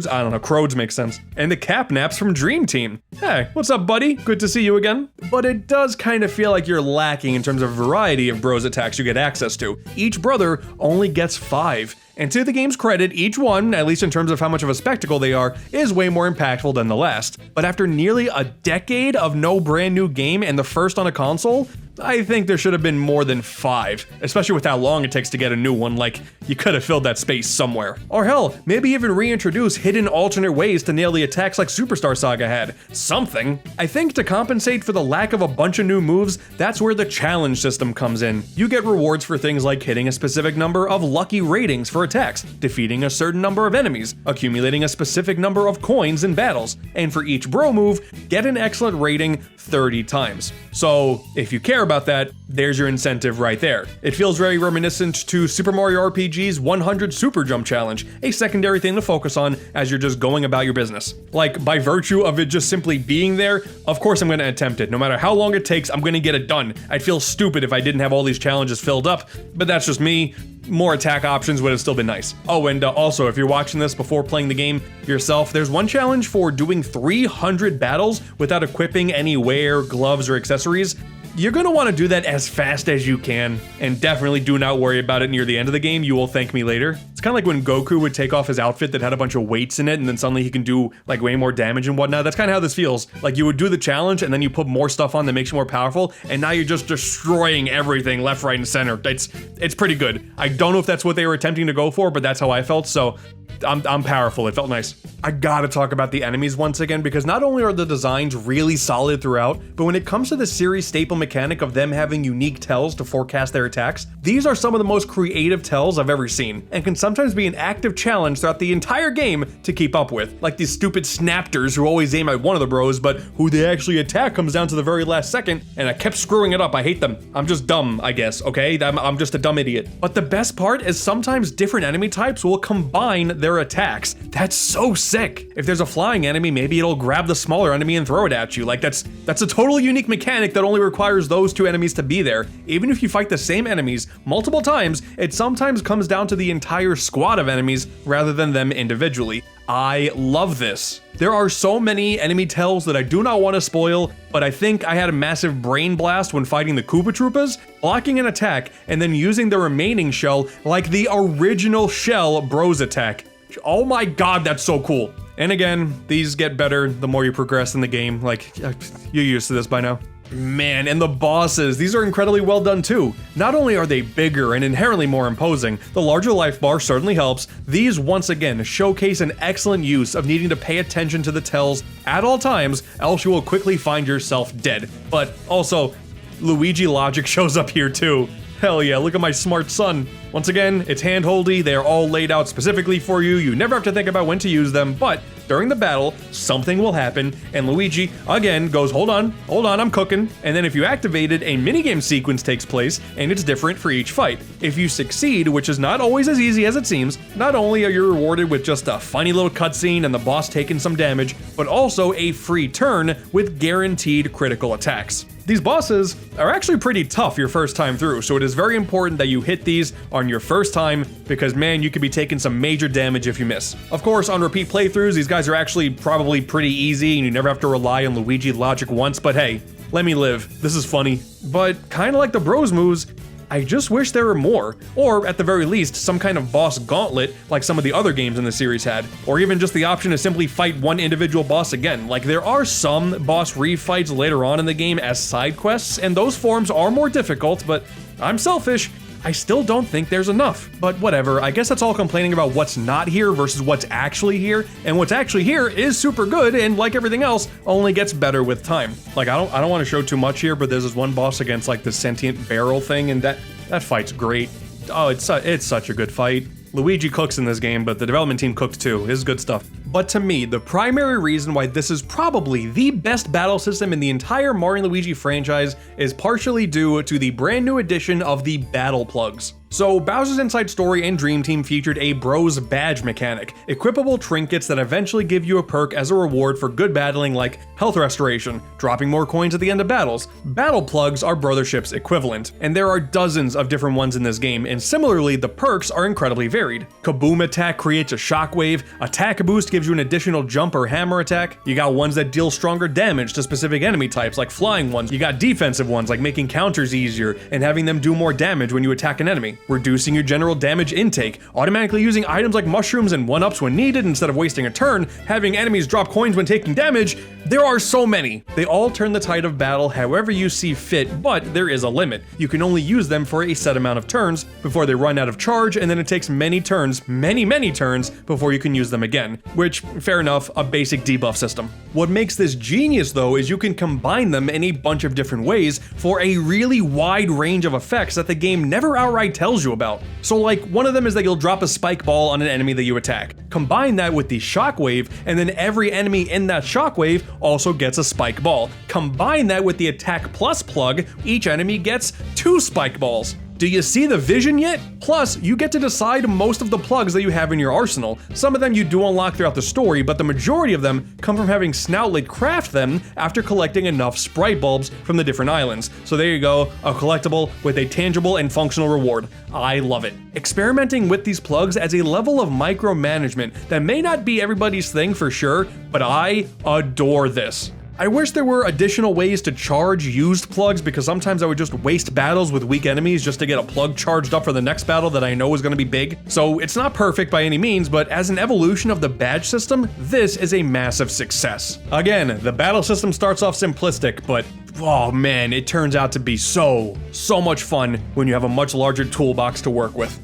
I don't know, Crodes makes sense. And the Capnaps from Dream Team. Hey, what's up buddy? Good to see you again. But it does kind of feel like you're lacking in terms of variety of bros attacks you get access to. Each brother only gets 5. And to the game's credit, each one, at least in terms of how much of a spectacle they are, is way more impactful than the last. But after nearly a decade of no brand new game and the first on a console, I think there should have been more than 5, especially with how long it takes to get a new one. Like, you could have filled that space somewhere. Or hell, maybe even reintroduce hidden alternate ways to nail the attacks like Superstar Saga had. Something. I think to compensate for the lack of a bunch of new moves, that's where the challenge system comes in. You get rewards for things like hitting a specific number of lucky ratings for attacks, defeating a certain number of enemies, accumulating a specific number of coins in battles, and for each bro move, get an excellent rating 30 times. So, if you care about that, there's your incentive right there. It feels very reminiscent to Super Mario RPG's 100 Super Jump Challenge, a secondary thing to focus on as you're just going about your business. Like, by virtue of it just simply being there, of course I'm gonna attempt it. No matter how long it takes, I'm gonna get it done. I'd feel stupid if I didn't have all these challenges filled up, but that's just me. More attack options would have still been nice. Oh, and also, if you're watching this before playing the game yourself, there's one challenge for doing 300 battles without equipping any wear, gloves, or accessories. You're going to want to do that as fast as you can, and definitely do not worry about it near the end of the game. You will thank me later. It's kind of like when Goku would take off his outfit that had a bunch of weights in it, and then suddenly he can do like way more damage and whatnot. That's kind of how this feels. Like you would do the challenge, and then you put more stuff on that makes you more powerful, and now you're just destroying everything left, right, and center. It's pretty good. I don't know if that's what they were attempting to go for, but that's how I felt, so I'm powerful. It felt nice. I gotta talk about the enemies once again, because not only are the designs really solid throughout, but when it comes to the series staple mechanic of them having unique tells to forecast their attacks, these are some of the most creative tells I've ever seen, and can sometimes be an active challenge throughout the entire game to keep up with. Like these stupid snapters who always aim at one of the bros, but who they actually attack comes down to the very last second, and I kept screwing it up. I hate them. I'm just dumb, I guess, okay? I'm just a dumb idiot. But the best part is sometimes different enemy types will combine their attacks. That's so sick. If there's a flying enemy, maybe it'll grab the smaller enemy and throw it at you. Like that's a totally unique mechanic that only requires those two enemies to be there. Even if you fight the same enemies multiple times, it sometimes comes down to the entire squad of enemies rather than them individually. I love this. There are so many enemy tells that I do not want to spoil, but I think I had a massive brain blast when fighting the Koopa Troopas, blocking an attack, and then using the remaining shell like the original shell bros attack. Oh my god, that's so cool. And again, these get better the more you progress in the game. Like, you're used to this by now. Man, and the bosses, these are incredibly well done too. Not only are they bigger and inherently more imposing, the larger life bar certainly helps. These once again showcase an excellent use of needing to pay attention to the tells at all times, else you will quickly find yourself dead. But also, Luigi logic shows up here too. Hell yeah, look at my smart son. Once again, it's hand-holdy, they are all laid out specifically for you, you never have to think about when to use them, but during the battle, something will happen, and Luigi, again, goes, hold on, I'm cooking, and then if you activate it, a minigame sequence takes place, and it's different for each fight. If you succeed, which is not always as easy as it seems, not only are you rewarded with just a funny little cutscene and the boss taking some damage, but also a free turn with guaranteed critical attacks. These bosses are actually pretty tough your first time through, so it is very important that you hit these on your first time, because man, you could be taking some major damage if you miss. Of course, on repeat playthroughs, these guys are actually probably pretty easy and you never have to rely on Luigi logic once, but hey, let me live. This is funny. But kinda like the bros moves, I just wish there were more, or at the very least, some kind of boss gauntlet like some of the other games in the series had, or even just the option to simply fight one individual boss again. Like there are some boss refights later on in the game as side quests, and those forms are more difficult, but I'm selfish. I still don't think there's enough. But whatever, I guess that's all complaining about what's not here versus what's actually here, and what's actually here is super good, and like everything else, only gets better with time. Like I don't want to show too much here, but there's this one boss against like the sentient barrel thing, and that fight's great. Oh, it's such a good fight. Luigi cooks in this game, but the development team cooked too. It's good stuff. But to me, the primary reason why this is probably the best battle system in the entire Mario & Luigi franchise is partially due to the brand new addition of the battle plugs. So Bowser's Inside Story and Dream Team featured a Bros badge mechanic, equipable trinkets that eventually give you a perk as a reward for good battling like health restoration, dropping more coins at the end of battles. Battle plugs are Brothership's equivalent, and there are dozens of different ones in this game, and similarly the perks are incredibly varied. Kaboom Attack creates a shockwave, Attack Boost gives you an additional jump or hammer attack, you got ones that deal stronger damage to specific enemy types like flying ones, you got defensive ones like making counters easier and having them do more damage when you attack an enemy. reducing your general damage intake, automatically using items like mushrooms and 1-ups when needed instead of wasting a turn, having enemies drop coins when taking damage. There are so many. They all turn the tide of battle however you see fit, but there is a limit. You can only use them for a set amount of turns before they run out of charge, and then it takes many turns, many turns, before you can use them again. Which, fair enough, a basic debuff system. What makes this genius though is you can combine them in a bunch of different ways for a really wide range of effects that the game never outright tells you about. So like, one of them is that you'll drop a spike ball on an enemy that you attack. Combine that with the shockwave, and then every enemy in that shockwave also gets a spike ball. Combine that with the attack plus plug, each enemy gets 2 spike balls. Do you see the vision yet? Plus, you get to decide most of the plugs that you have in your arsenal. Some of them you do unlock throughout the story, but the majority of them come from having Snoutlet craft them after collecting enough sprite bulbs from the different islands. So there you go, a collectible with a tangible and functional reward. I love it. Experimenting with these plugs adds a level of micromanagement that may not be everybody's thing for sure, but I adore this. I wish there were additional ways to charge used plugs, because sometimes I would just waste battles with weak enemies just to get a plug charged up for the next battle that I know is going to be big. So it's not perfect by any means, but as an evolution of the badge system, this is a massive success. Again, the battle system starts off simplistic, but oh man, it turns out to be so much fun when you have a much larger toolbox to work with.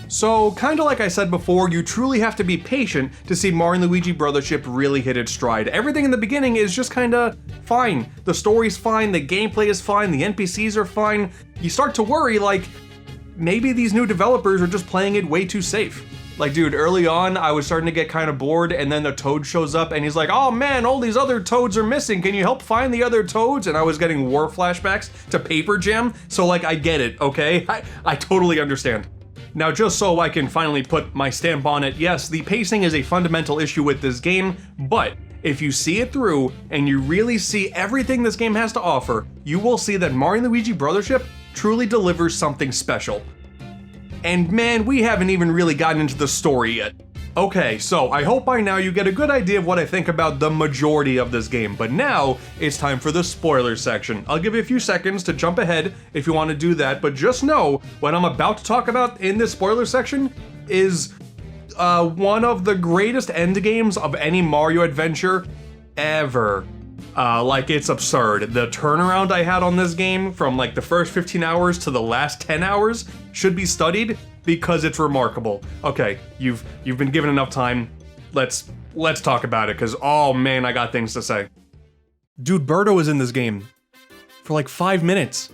So, kinda like I said before, you truly have to be patient to see Mario and Luigi Brothership really hit its stride. Everything in the beginning is just kinda fine. The story's fine, the gameplay is fine, the NPCs are fine. You start to worry, like, maybe these new developers are just playing it way too safe. Like, dude, early on, I was starting to get kind of bored, and then the Toad shows up, and he's like, oh man, all these other Toads are missing, can you help find the other Toads? And I was getting war flashbacks to Paper Jam, so like, I get it, okay? I totally understand. Now, just so I can finally put my stamp on it, yes, the pacing is a fundamental issue with this game, but if you see it through and you really see everything this game has to offer, you will see that Mario and Luigi Brothership truly delivers something special. And man, we haven't even really gotten into the story yet. Okay, so I hope by now you get a good idea of what I think about the majority of this game, but now it's time for the spoilers section. I'll give you a few seconds to jump ahead if you want to do that, but just know what I'm about to talk about in this spoiler section is one of the greatest endgames of any Mario adventure ever. Like, it's absurd. The turnaround I had on this game from like the first 15 hours to the last 10 hours should be studied because it's remarkable. Okay, you've been given enough time. Let's talk about it, because oh man, I got things to say. Dude, Birdo is in this game for like 5 minutes.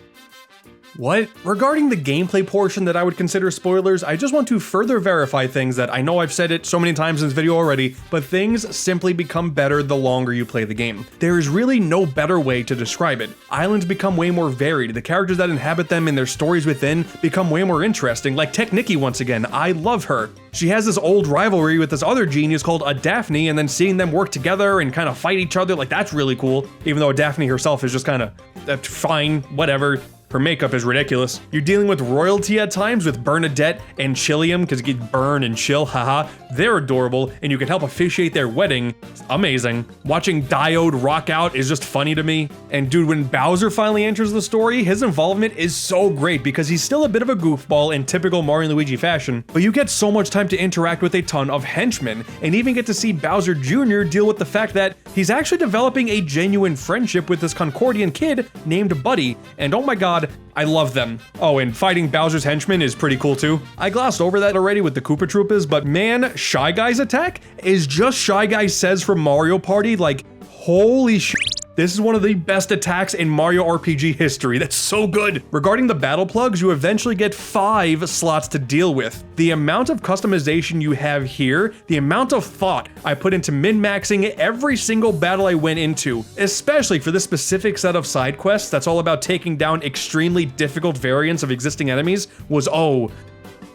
What? Regarding the gameplay portion that I would consider spoilers, I just want to further verify things that I know I've said it so many times in this video already, but things simply become better the longer you play the game. There is really no better way to describe it. Islands become way more varied, the characters that inhabit them and their stories within become way more interesting, like Technicky once again, I love her. She has this old rivalry with this other genius called a Daphne, and then seeing them work together and kind of fight each other, like that's really cool, even though Daphne herself is just kind of fine, whatever. Her makeup is ridiculous. You're dealing with royalty at times with Bernadette and Chillium, because you get burn and chill, haha. They're adorable, and you can help officiate their wedding. It's amazing. Watching Diode rock out is just funny to me. And dude, when Bowser finally enters the story, his involvement is so great because he's still a bit of a goofball in typical Mario and Luigi fashion, but you get so much time to interact with a ton of henchmen, and even get to see Bowser Jr. deal with the fact that he's actually developing a genuine friendship with this Concordian kid named Buddy, and oh my god, I love them. Oh, and fighting Bowser's henchmen is pretty cool too. I glossed over that already with the Koopa Troopas, but man, Shy Guy's attack is just Shy Guy says from Mario Party, like, holy shit. This is one of the best attacks in Mario RPG history. That's so good. Regarding the battle plugs, you eventually get 5 slots to deal with. The amount of customization you have here, the amount of thought I put into min-maxing every single battle I went into, especially for this specific set of side quests that's all about taking down extremely difficult variants of existing enemies, was oh,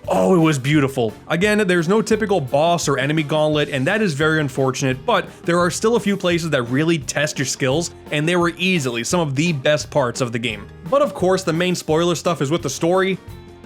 it was beautiful. Again, there's no typical boss or enemy gauntlet, and that is very unfortunate, but there are still a few places that really test your skills, and they were easily some of the best parts of the game. But of course, the main spoiler stuff is with the story.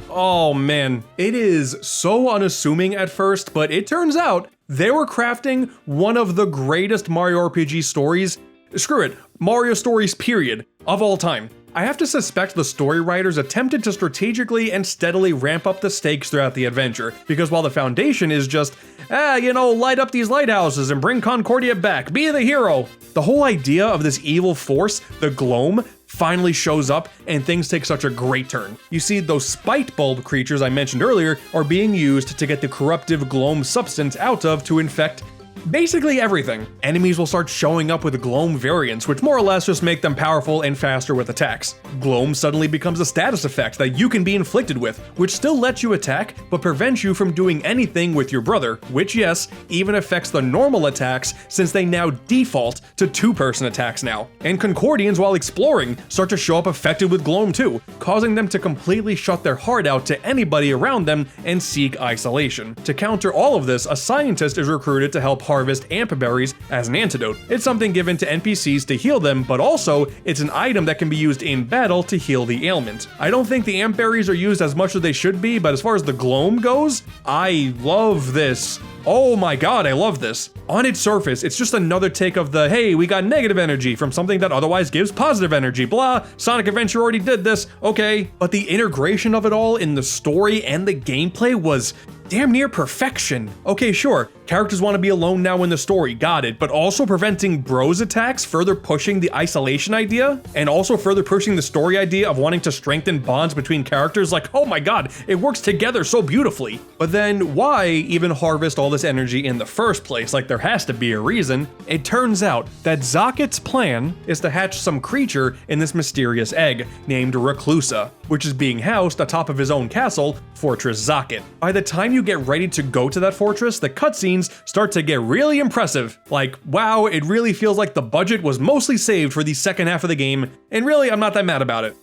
Oh man, it is so unassuming at first, but it turns out they were crafting one of the greatest Mario RPG stories, screw it, Mario stories period, of all time. I have to suspect the story writers attempted to strategically and steadily ramp up the stakes throughout the adventure, because while the foundation is just, light up these lighthouses and bring Concordia back, be the hero, the whole idea of this evil force, the Gloam, finally shows up and things take such a great turn. You see, those spite bulb creatures I mentioned earlier are being used to get the corruptive Gloam substance out of to infect basically everything. Enemies will start showing up with Gloam variants, which more or less just make them powerful and faster with attacks. Gloam suddenly becomes a status effect that you can be inflicted with, which still lets you attack, but prevents you from doing anything with your brother, which yes, even affects the normal attacks since they now default to two-person attacks now. And Concordians, while exploring, start to show up affected with Gloam too, causing them to completely shut their heart out to anybody around them and seek isolation. To counter all of this, a scientist is recruited to help harvest amp berries as an antidote. It's something given to NPCs to heal them, but also it's an item that can be used in battle to heal the ailment. I don't think the amp berries are used as much as they should be, but as far as the Gloam goes, I love this. Oh my god, I love this. On its surface, it's just another take of the, hey, we got negative energy from something that otherwise gives positive energy, blah, Sonic Adventure already did this, okay. But the integration of it all in the story and the gameplay was damn near perfection. Okay, sure, characters want to be alone now in the story, got it, but also preventing bros attacks, further pushing the isolation idea, and also further pushing the story idea of wanting to strengthen bonds between characters, like, oh my god, it works together so beautifully. But then why even harvest all this energy in the first place? Like, there has to be a reason. It turns out that Zocket's plan is to hatch some creature in this mysterious egg named Reclusa, which is being housed atop of his own castle, Fortress Zocket. By the time you get ready to go to that fortress, the cutscenes start to get really impressive. Like, wow, it really feels like the budget was mostly saved for the second half of the game, and really, I'm not that mad about it,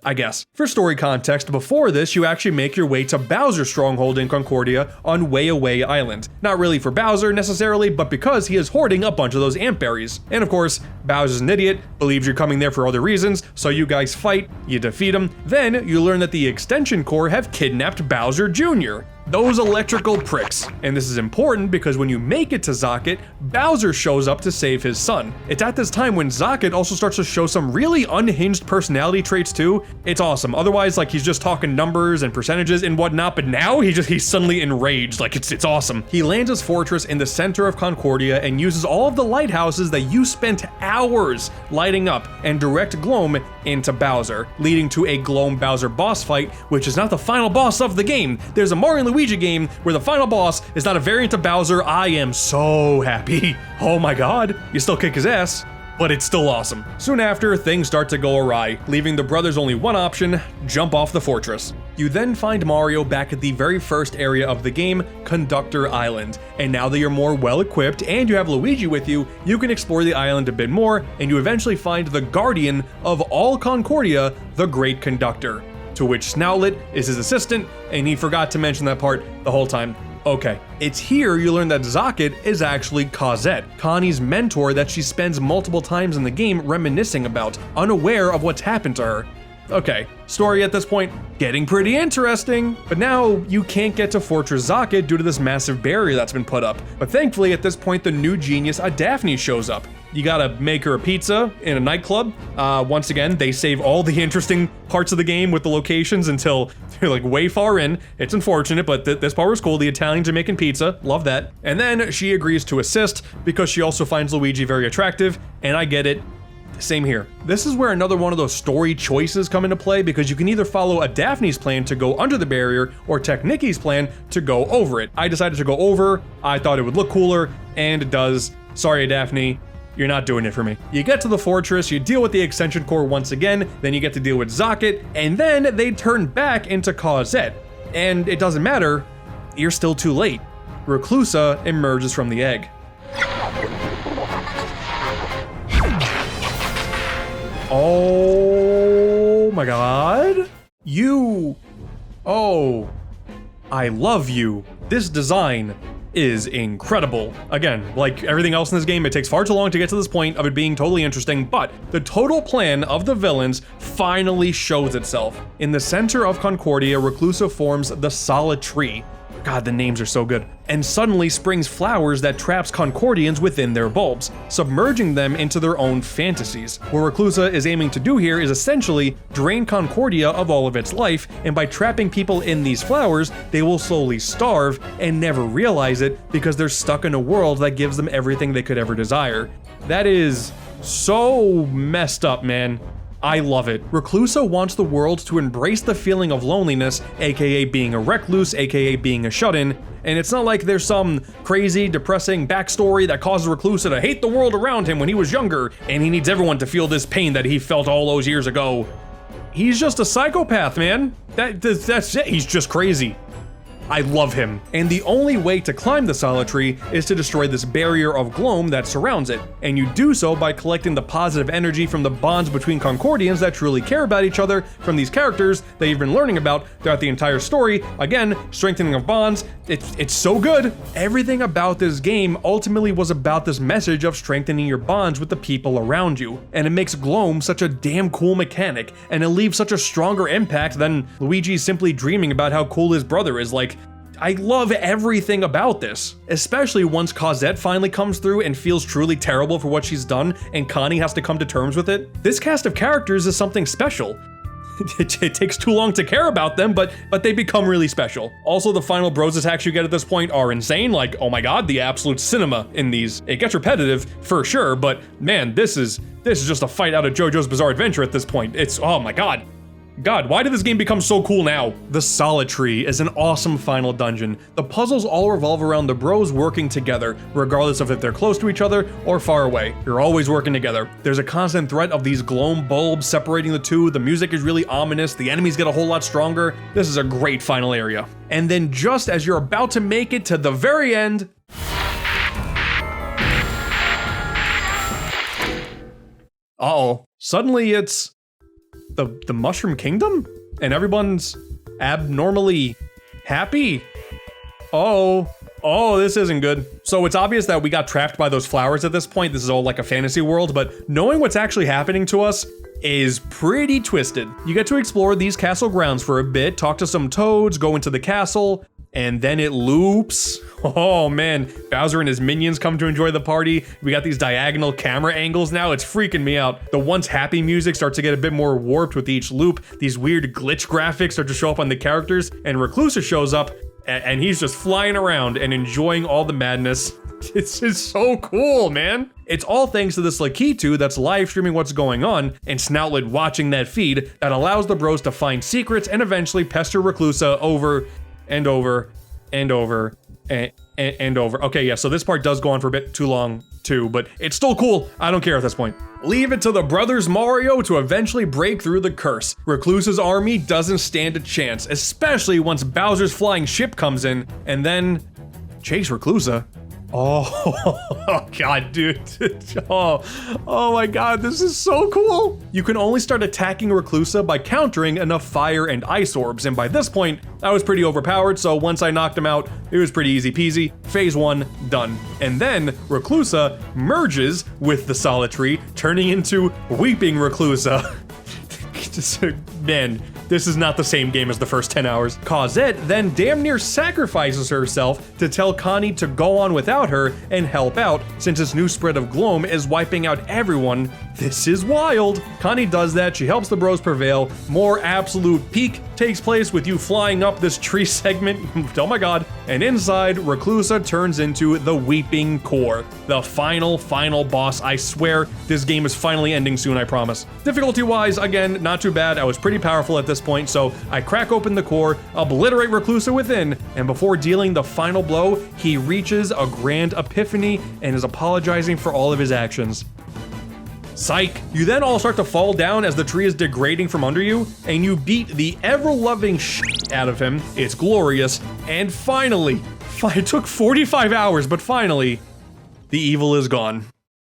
I guess. For story context, before this, you actually make your way to Bowser's stronghold in Concordia on Way Away Island. Not really for Bowser necessarily, but because he is hoarding a bunch of those amp berries. And of course, Bowser's an idiot, believes you're coming there for other reasons, so you guys fight, you defeat him, then you learn that the Extension Corps have kidnapped Bowser Jr. Those electrical pricks. And this is important because when you make it to Zocket, Bowser shows up to save his son. It's at this time when Zocket also starts to show some really unhinged personality traits too. It's awesome. Otherwise, like, he's just talking numbers and percentages and whatnot, but now he's suddenly enraged. Like, it's awesome. He lands his fortress in the center of Concordia and uses all of the lighthouses that you spent hours lighting up and direct Gloam into Bowser, leading to a Gloam Bowser boss fight, which is not the final boss of the game. There's a Mario and Luigi game where the final boss is not a variant of Bowser. I am so happy. Oh my god, you still kick his ass, but it's still awesome. Soon after, things start to go awry, leaving the brothers only one option: jump off the fortress. You then find Mario back at the very first area of the game, Conductor Island, and now that you're more well equipped and you have Luigi with you, you can explore the island a bit more, and you eventually find the guardian of all Concordia, the Great Conductor, to which Snoutlet is his assistant, and he forgot to mention that part the whole time. Okay, it's here you learn that Zocket is actually Cosette, Connie's mentor that she spends multiple times in the game reminiscing about, unaware of what's happened to her. Okay, story at this point getting pretty interesting, but now you can't get to Fortress Zocket due to this massive barrier that's been put up. But thankfully at this point the new genius Daphne shows up. You gotta make her a pizza in a nightclub. Once again, they save all the interesting parts of the game with the locations until they're like way far in. It's unfortunate, but this part was cool. The Italians are making pizza, love that. And then she agrees to assist because she also finds Luigi very attractive, and I get it. Same here. This is where another one of those story choices come into play, because you can either follow Daphne's plan to go under the barrier or Technicky's plan to go over it. I decided to go over. I thought it would look cooler, and it does. Sorry, Daphne. You're not doing it for me. You get to the fortress, you deal with the Extension Corps once again, then you get to deal with Zocket, and then they turn back into Cosette. And it doesn't matter, you're still too late. Reclusa emerges from the egg. Oh my god. Oh, I love you. This design is incredible. Again, like everything else in this game, it takes far too long to get to this point of it being totally interesting, but the total plan of the villains finally shows itself. In the center of Concordia, Reclusa forms the Solid Tree, God, the names are so good. And suddenly springs flowers that traps Concordians within their bulbs, submerging them into their own fantasies. What Reclusa is aiming to do here is essentially drain Concordia of all of its life, and by trapping people in these flowers, they will slowly starve and never realize it because they're stuck in a world that gives them everything they could ever desire. That is so messed up, man. I love it. Reclusa wants the world to embrace the feeling of loneliness, aka being a recluse, aka being a shut-in, and it's not like there's some crazy, depressing backstory that causes Reclusa to hate the world around him when he was younger, and he needs everyone to feel this pain that he felt all those years ago. He's just a psychopath, man. That's it, he's just crazy. I love him. And the only way to climb the Solitary is to destroy this barrier of gloam that surrounds it. And you do so by collecting the positive energy from the bonds between Concordians that truly care about each other from these characters that you've been learning about throughout the entire story. Again, strengthening of bonds. It's so good. Everything about this game ultimately was about this message of strengthening your bonds with the people around you. And it makes gloam such a damn cool mechanic, and it leaves such a stronger impact than Luigi simply dreaming about how cool his brother is. Like, I love everything about this, especially once Cosette finally comes through and feels truly terrible for what she's done and Connie has to come to terms with it. This cast of characters is something special. It takes too long to care about them, but they become really special. Also, the final bros attacks you get at this point are insane. Like, oh my god, the absolute cinema in these. It gets repetitive for sure, but man, this is just a fight out of JoJo's Bizarre Adventure at this point. It's, oh my god. God, why did this game become so cool now? The Solitary is an awesome final dungeon. The puzzles all revolve around the bros working together, regardless of if they're close to each other or far away. You're always working together. There's a constant threat of these gloam bulbs separating the two. The music is really ominous. The enemies get a whole lot stronger. This is a great final area. And then just as you're about to make it to the very end, suddenly it's the Mushroom Kingdom? And everyone's abnormally happy? Oh, this isn't good. So it's obvious that we got trapped by those flowers at this point. This is all like a fantasy world, but knowing what's actually happening to us is pretty twisted. You get to explore these castle grounds for a bit, talk to some toads, go into the castle, and then it loops. Oh man, Bowser and his minions come to enjoy the party. We got these diagonal camera angles now. It's freaking me out. The once happy music starts to get a bit more warped with each loop. These weird glitch graphics start to show up on the characters, and Reclusa shows up, and he's just flying around and enjoying all the madness. It's just so cool, man. It's all thanks to this Lakitu that's live streaming what's going on, and Snoutlet watching that feed that allows the bros to find secrets and eventually pester Reclusa over and over and over and over. Okay, yeah, so this part does go on for a bit too long too, but it's still cool. I don't care at this point. Leave it to the brothers Mario to eventually break through the curse. Reclusa's army doesn't stand a chance, especially once Bowser's flying ship comes in, and then chase Reclusa. Oh god, dude. Oh my god, this is so cool. You can only start attacking Reclusa by countering enough fire and ice orbs, and by this point, I was pretty overpowered, so once I knocked him out, it was pretty easy peasy. Phase 1, done. And then Reclusa merges with the Solitary, turning into Weeping Reclusa. Man, this is not the same game as the first 10 hours. Cosette then damn near sacrifices herself to tell Connie to go on without her and help out, since this new spread of gloam is wiping out everyone. This is wild. Connie does that, she helps the bros prevail. More absolute peak takes place with you flying up this tree segment. Oh my god. And inside, Reclusa turns into the Weeping Core. The final boss. I swear, this game is finally ending soon, I promise. Difficulty-wise, again, not too bad. I was pretty powerful at this point, so I crack open the core, obliterate Reclusa within, and before dealing the final blow, he reaches a grand epiphany and is apologizing for all of his actions. Psych. You then all start to fall down as the tree is degrading from under you, and you beat the ever-loving shit out of him. It's glorious. And finally, it took 45 hours, but finally, the evil is gone.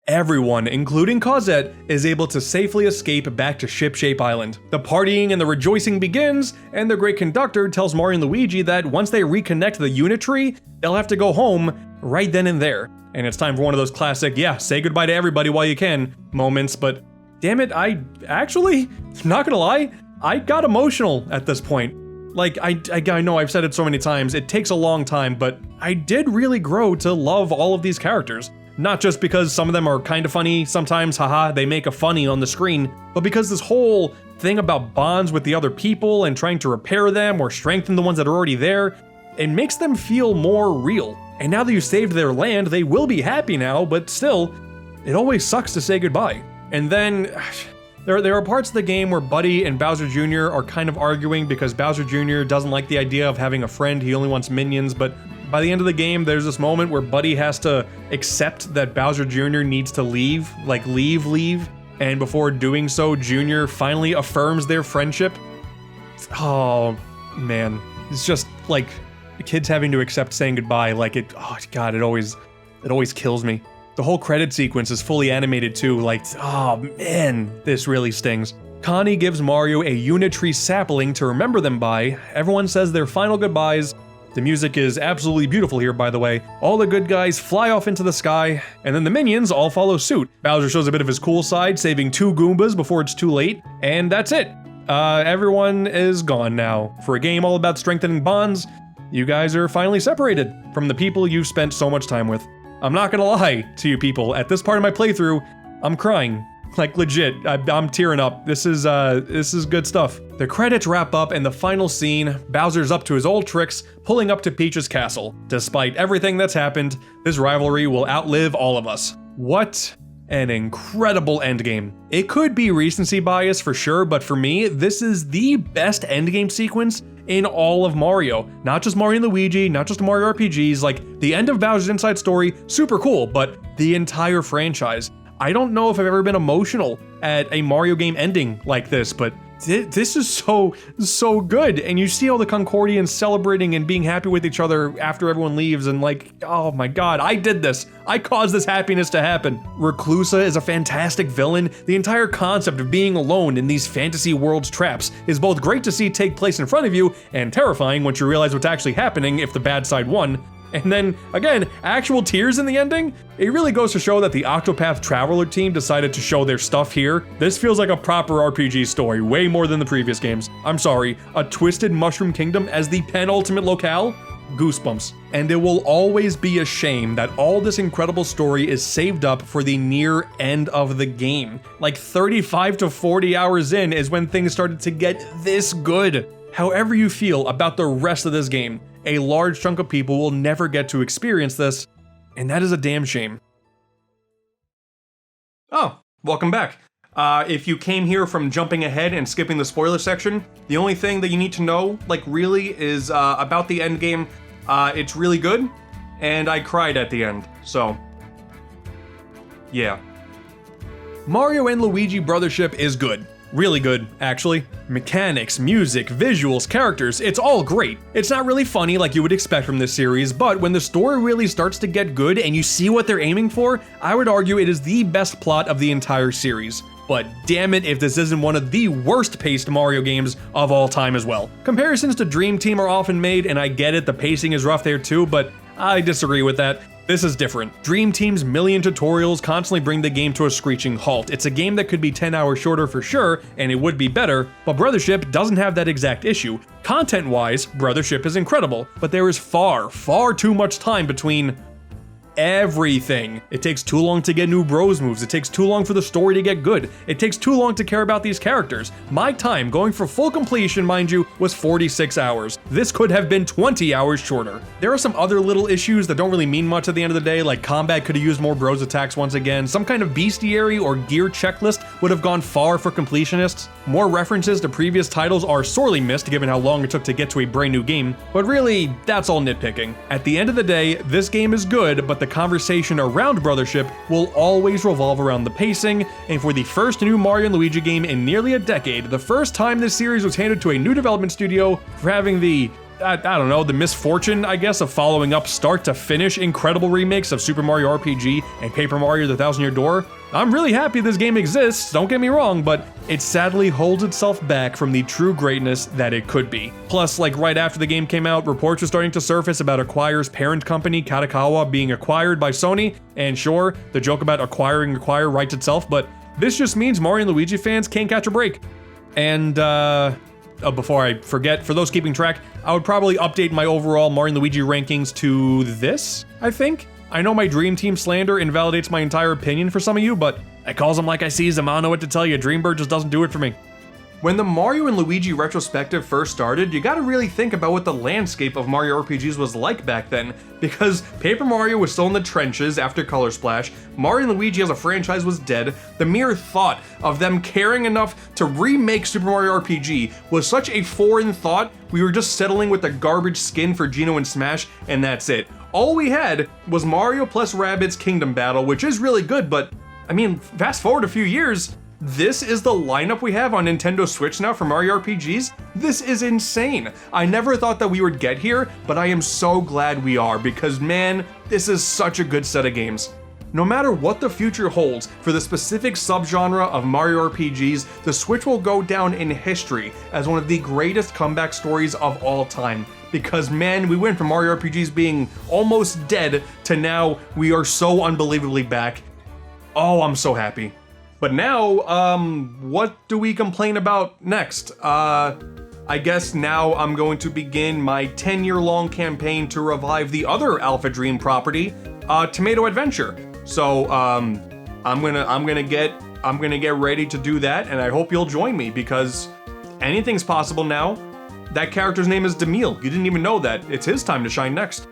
Everyone, including Cosette, is able to safely escape back to Shipshape Island. The partying and the rejoicing begins, and the great conductor tells Mario and Luigi that once they reconnect the unit tree, they'll have to go home right then and there. And it's time for one of those classic, yeah, say goodbye to everybody while you can moments, but damn it, I actually, not gonna lie, I got emotional at this point. Like, I know I've said it so many times, it takes a long time, but I did really grow to love all of these characters. Not just because some of them are kind of funny sometimes, haha, they make a funny on the screen, but because this whole thing about bonds with the other people and trying to repair them or strengthen the ones that are already there, it makes them feel more real. And now that you saved their land, they will be happy now, but still, it always sucks to say goodbye. And then, there are parts of the game where Buddy and Bowser Jr. are kind of arguing because Bowser Jr. doesn't like the idea of having a friend, he only wants minions, but by the end of the game, there's this moment where Buddy has to accept that Bowser Jr. needs to leave, like leave, and before doing so, Jr. finally affirms their friendship. Oh, man. It's just, like, kids having to accept saying goodbye, like oh god, it always kills me. The whole credit sequence is fully animated too, like, oh man, this really stings. Connie gives Mario a Unitree sapling to remember them by. Everyone says their final goodbyes. The music is absolutely beautiful here, by the way. All the good guys fly off into the sky, and then the minions all follow suit. Bowser shows a bit of his cool side, saving 2 Goombas before it's too late, and that's it. Everyone is gone now. For a game all about strengthening bonds, you guys are finally separated from the people you've spent so much time with. I'm not gonna lie to you people, at this part of my playthrough, I'm crying. Like legit, I'm tearing up. This is good stuff. The credits wrap up and the final scene, Bowser's up to his old tricks, pulling up to Peach's castle. Despite everything that's happened, this rivalry will outlive all of us. What an incredible endgame. It could be recency bias for sure, but for me, this is the best endgame sequence in all of Mario. Not just Mario and Luigi, not just Mario RPGs, like the end of Bowser's Inside Story, super cool, but the entire franchise. I don't know if I've ever been emotional at a Mario game ending like this, but this is so good. And you see all the Concordians celebrating and being happy with each other after everyone leaves, and like, oh my god, I did this. I caused this happiness to happen. Reclusa is a fantastic villain. The entire concept of being alone in these fantasy world's traps is both great to see take place in front of you and terrifying once you realize what's actually happening if the bad side won. And then, again, actual tears in the ending? It really goes to show that the Octopath Traveler team decided to show their stuff here. This feels like a proper RPG story, way more than the previous games. I'm sorry, a Twisted Mushroom Kingdom as the penultimate locale? Goosebumps. And it will always be a shame that all this incredible story is saved up for the near end of the game. Like 35 to 40 hours in is when things started to get this good. However you feel about the rest of this game, a large chunk of people will never get to experience this, and that is a damn shame. Oh, welcome back. If you came here from jumping ahead and skipping the spoiler section, the only thing that you need to know, like really, is about the end game. It's really good, and I cried at the end, so yeah. Mario and Luigi Brothership is good. Really good, actually. Mechanics, music, visuals, characters, it's all great. It's not really funny like you would expect from this series, but when the story really starts to get good and you see what they're aiming for, I would argue it is the best plot of the entire series. But damn it if this isn't one of the worst paced Mario games of all time as well. Comparisons to Dream Team are often made, and I get it, the pacing is rough there too, but I disagree with that. This is different. Dream Team's million tutorials constantly bring the game to a screeching halt. It's a game that could be 10 hours shorter for sure, and it would be better, but Brothership doesn't have that exact issue. Content-wise, Brothership is incredible, but there is far too much time between everything. It takes too long to get new bros moves. It takes too long for the story to get good. It takes too long to care about these characters. My time, going for full completion, mind you, was 46 hours. This could have been 20 hours shorter. There are some other little issues that don't really mean much at the end of the day, like combat could have used more bros attacks once again. Some kind of bestiary or gear checklist would have gone far for completionists. More references to previous titles are sorely missed given how long it took to get to a brand new game, but really, that's all nitpicking. At the end of the day, this game is good, but the conversation around Brothership will always revolve around the pacing, and for the first new Mario and Luigi game in nearly a decade, the first time this series was handed to a new development studio for having the I don't know, the misfortune, I guess, of following up start to finish incredible remakes of Super Mario RPG and Paper Mario: The Thousand Year Door. I'm really happy this game exists, don't get me wrong, but it sadly holds itself back from the true greatness that it could be. Plus, like right after the game came out, reports were starting to surface about Acquire's parent company, Kadokawa, being acquired by Sony, and sure, the joke about acquiring Acquire writes itself, but this just means Mario and Luigi fans can't catch a break. And, before I forget, for those keeping track, I would probably update my overall Mario and Luigi rankings to this, I think. I know my Dream Team slander invalidates my entire opinion for some of you, but I calls them like I sees them. I don't know what to tell you. Dreambird just doesn't do it for me. When the Mario and Luigi retrospective first started, you gotta really think about what the landscape of Mario RPGs was like back then, because Paper Mario was still in the trenches after Color Splash, Mario and Luigi as a franchise was dead, the mere thought of them caring enough to remake Super Mario RPG was such a foreign thought, we were just settling with the garbage skin for Geno and Smash, and that's it. All we had was Mario plus Rabbids Kingdom Battle, which is really good, but, I mean, fast forward a few years, this is the lineup we have on Nintendo Switch now for Mario RPGs? This is insane. I never thought that we would get here, but I am so glad we are because man, this is such a good set of games. No matter what the future holds for the specific subgenre of Mario RPGs, the Switch will go down in history as one of the greatest comeback stories of all time. Because man, we went from Mario RPGs being almost dead to now we are so unbelievably back. Oh, I'm so happy. But now, what do we complain about next? I guess now I'm going to begin my 10-year-long campaign to revive the other Alpha Dream property, Tomato Adventure. So, I'm gonna get ready to do that, and I hope you'll join me because anything's possible now. That character's name is Demille. You didn't even know that. It's his time to shine next.